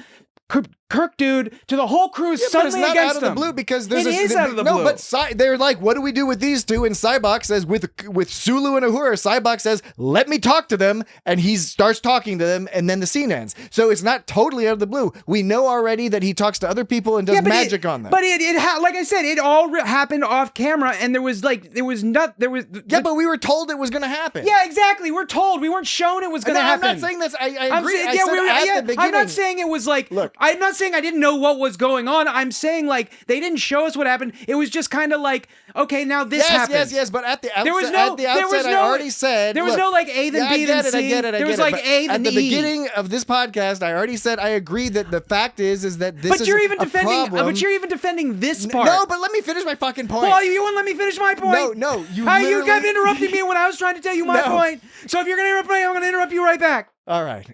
Kirk dude to the whole crew is suddenly but it's not against out of them. the blue because it is out of the blue. No, but they're like, what do we do with these two? And Cybok says with Sulu and Uhura, Cybok says, let me talk to them, and he starts talking to them, and then the scene ends. So it's not totally out of the blue. We know already that he talks to other people and does magic on them. But like I said, it all happened off camera, and there was. Yeah, but we were told it was going to happen. Yeah, exactly. We're told. We weren't shown it was going to happen. I'm not saying this. I agree. The beginning. I'm not saying it was like. Look, I'm not saying I didn't know what was going on. I'm saying like they didn't show us what happened. It was just kind of like, okay, now this happens. Yes. But at the outset, I already said there was no like A then B then C. I get it. There was like A then E. At the beginning of this podcast, I already said I agree that the fact is that this is a problem. But you're even defending this part. No, but let me finish my fucking point. Well, you won't let me finish my point. No. You kept interrupting me when I was trying to tell you my point. So if you're gonna interrupt me, I'm gonna interrupt you right back. All right.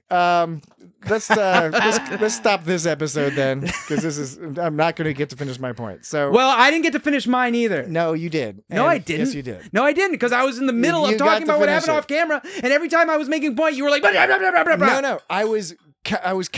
Let's stop this episode then, because I'm not going to get to finish my point. So well, I didn't get to finish mine either. No, you did. No, I didn't. Yes, you did. No, I didn't, because I was in the middle of talking about what happened off camera, and every time I was making a point, you were like, blah, blah, blah, blah, blah. No, I was I was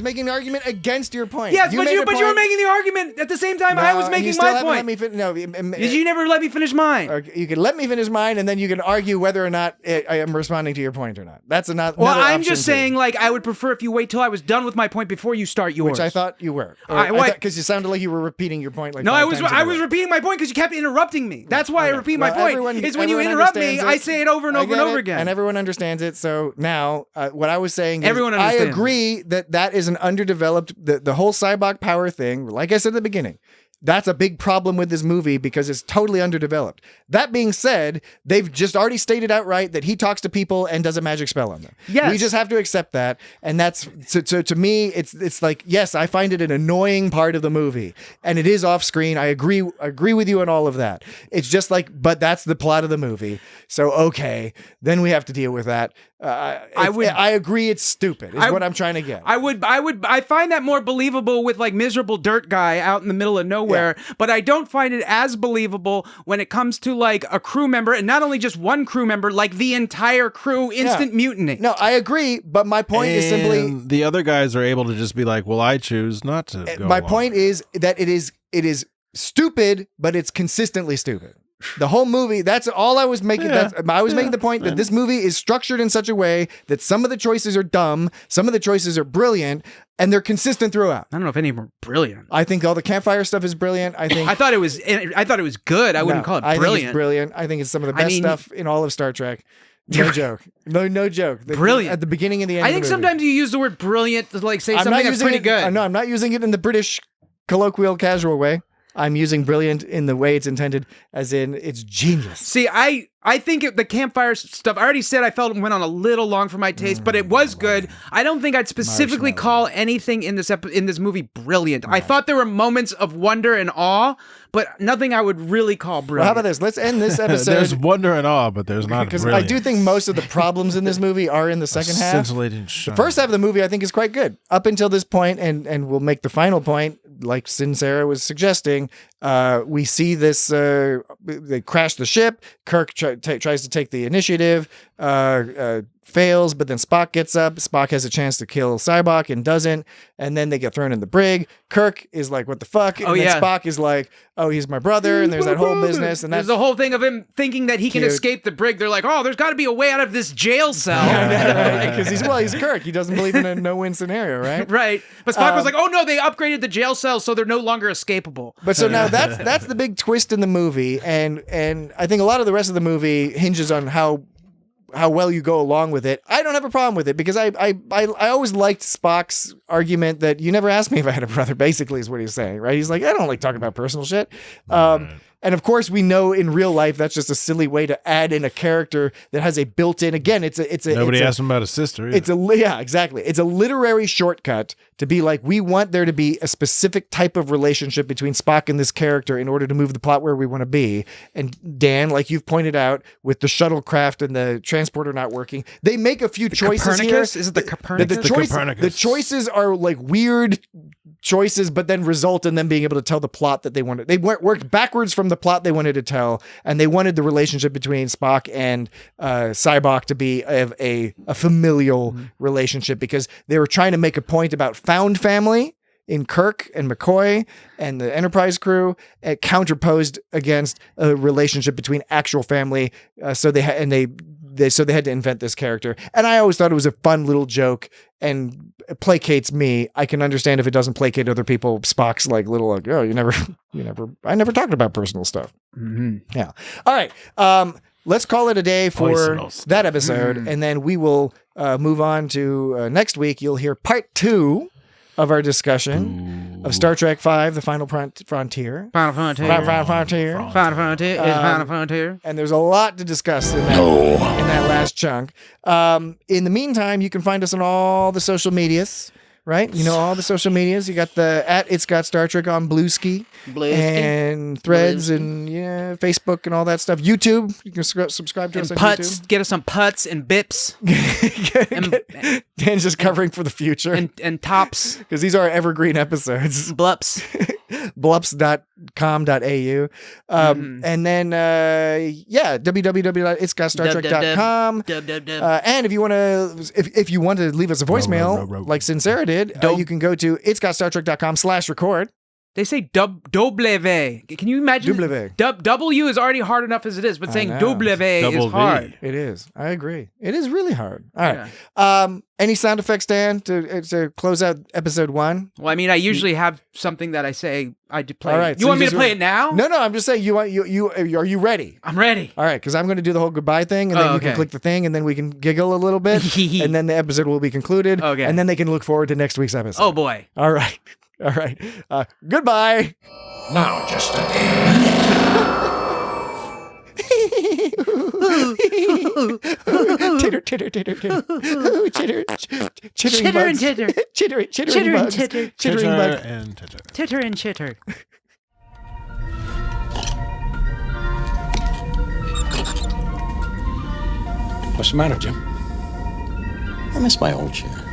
making an argument against your point. Yes, You but made you a point- were making the argument at the same time I was No, making you still my haven't point. let me Did you never let me finish mine? You can let me finish mine, and then you can argue whether or not I am responding to your point or not. That's Well, another I'm option just too, saying, like, I would prefer if you wait till I was done with my point before you start yours. which I thought you were. Because you sounded like you were repeating your point. Like No, five I was. times in a I row. was repeating my point because you kept interrupting me. That's why I repeat my Well, point. everyone- Is when you everyone interrupt me, understands I it. say it over and I over and get over it, again. and everyone understands it. So now, what I was saying is, Everyone I understands. agree that is an underdeveloped the whole Cybok power thing. Like I said at the beginning, that's a big problem with this movie because it's totally underdeveloped. That being said, they've just already stated outright that he talks to people and does a magic spell on them. Yes. We just have to accept that. And that's so to me, it's like, yes, I find it an annoying part of the movie. And it is off screen. I agree with you on all of that. It's just like, but that's the plot of the movie. So okay, then we have to deal with that. I agree it's stupid, is what I'm trying to get. I find that more believable with like miserable dirt guy out in the middle of nowhere, but I don't find it as believable when it comes to like a crew member, and not only just one crew member, like the entire crew instant mutiny. No, I agree, but my point is simply the other guys are able to just be like, well, I choose not to go my along. point is that it is stupid, but it's consistently stupid. The whole movie, that's all I was making. I was making the point that this movie is structured in such a way that some of the choices are dumb, some of the choices are brilliant, and they're consistent throughout. I don't know if any of them are brilliant. I think all the campfire stuff is brilliant. I thought it was good. I wouldn't call it brilliant. I think it's brilliant. I think it's some of the best stuff in all of Star Trek. No joke. No joke. Brilliant. At the beginning and the end. I think of the movie. sometimes you use the word brilliant to like say something that's pretty good. No, I'm not using it in the British colloquial casual way. I'm using brilliant in the way it's intended, as in it's genius. See, I think the campfire stuff, I already said I felt it went on a little long for my taste, but it was good. I don't think I'd specifically call anything in this movie brilliant. I thought there were moments of wonder and awe, but nothing I would really call brilliant. Well, how about this? Let's end this episode. There's wonder and awe, but there's not because brilliant. I do think most of the problems in this movie are in the second half. Scintillating The shine. first half of the movie I think is quite good up until this point, and we'll make the final point, like Sin Sarah was suggesting. We see this. They crash the ship. Kirk tries to take the initiative. Fails, but then Spock gets up. Spock has a chance to kill Cybok and doesn't, and then they get thrown in the brig. Kirk is like, "What the fuck?" And then Spock is like, "Oh, he's my brother," and there's that whole business, and there's that's the whole thing of him thinking that he can Cute. escape the brig. They're like, "Oh, there's got to be a way out of this jail cell." because he's Kirk. He doesn't believe in a no-win scenario, right? Right. But Spock was like, "Oh no, they upgraded the jail cells so they're no longer escapable." But so now that's the big twist in the movie, and I think a lot of the rest of the movie hinges on how well you go along with it. I don't have a problem with it because I always liked Spock's argument that you never asked me if I had a brother, basically is what he's saying, right? He's like, I don't like talking about personal shit. And of course we know in real life that's just a silly way to add in a character that has a built-in, again, Nobody asked him about his sister either. Exactly. It's a literary shortcut to be like, we want there to be a specific type of relationship between Spock and this character in order to move the plot where we want to be. And Dan, like you've pointed out, with the shuttlecraft and the transporter not working, they make a few choices here. Is it the Copernicus? The choices are like weird choices, but then result in them being able to tell the plot that they wanted. They worked backwards from the plot they wanted to tell, and they wanted the relationship between Spock and Cybok to be a familial relationship, because they were trying to make a point about found family in Kirk and McCoy and the Enterprise crew, counterposed against a relationship between actual family. So they had to invent this character. And I always thought it was a fun little joke and placates me. I can understand if it doesn't placate other people. Spock's like, oh, I never talked about personal stuff. Mm-hmm. Yeah. All right. Let's call it a day for that episode. And then we will move on to next week. You'll hear part 2 of our discussion of Star Trek V, The Final Frontier. Final Frontier. Final Frontier. And there's a lot to discuss in that last chunk. In the meantime, you can find us on all the social medias, right? You know, all the social medias. You got the It's Got Star Trek on Bluesky. And Threads and Facebook and all that stuff. YouTube, you can subscribe to us on Putts. YouTube. Get us some putts and bips. Dan's just covering for the future. And tops. Because these are evergreen episodes. Blups. blups.com.au. And then, www.itsgotstartrek.com. And if you want to, if you want to leave us a voicemail, like Sincera did, you can go to itsgotstartrek.com/record. They say W. Can you imagine? W is already hard enough as it is, but saying W is hard. It is. I agree. It is really hard. All right. Any sound effects, Dan, to close out episode 1? Well, I mean, I usually have something that I say I play. All right. You want me to play it now? No. I'm just saying. Are you ready? I'm ready. All right, because I'm going to do the whole goodbye thing, and then you can click the thing, and then we can giggle a little bit, and then the episode will be concluded. Okay. And then they can look forward to next week's episode. Oh boy. All right. All right. Goodbye. Now, just a titter, titter, titter, titter. Chitter, chittering Chitter bugs. and titter. Chittering Chitter and bugs. titter. Chittering bugs. and titter. Titter and chitter. What's the matter, Jim? I miss my old chair.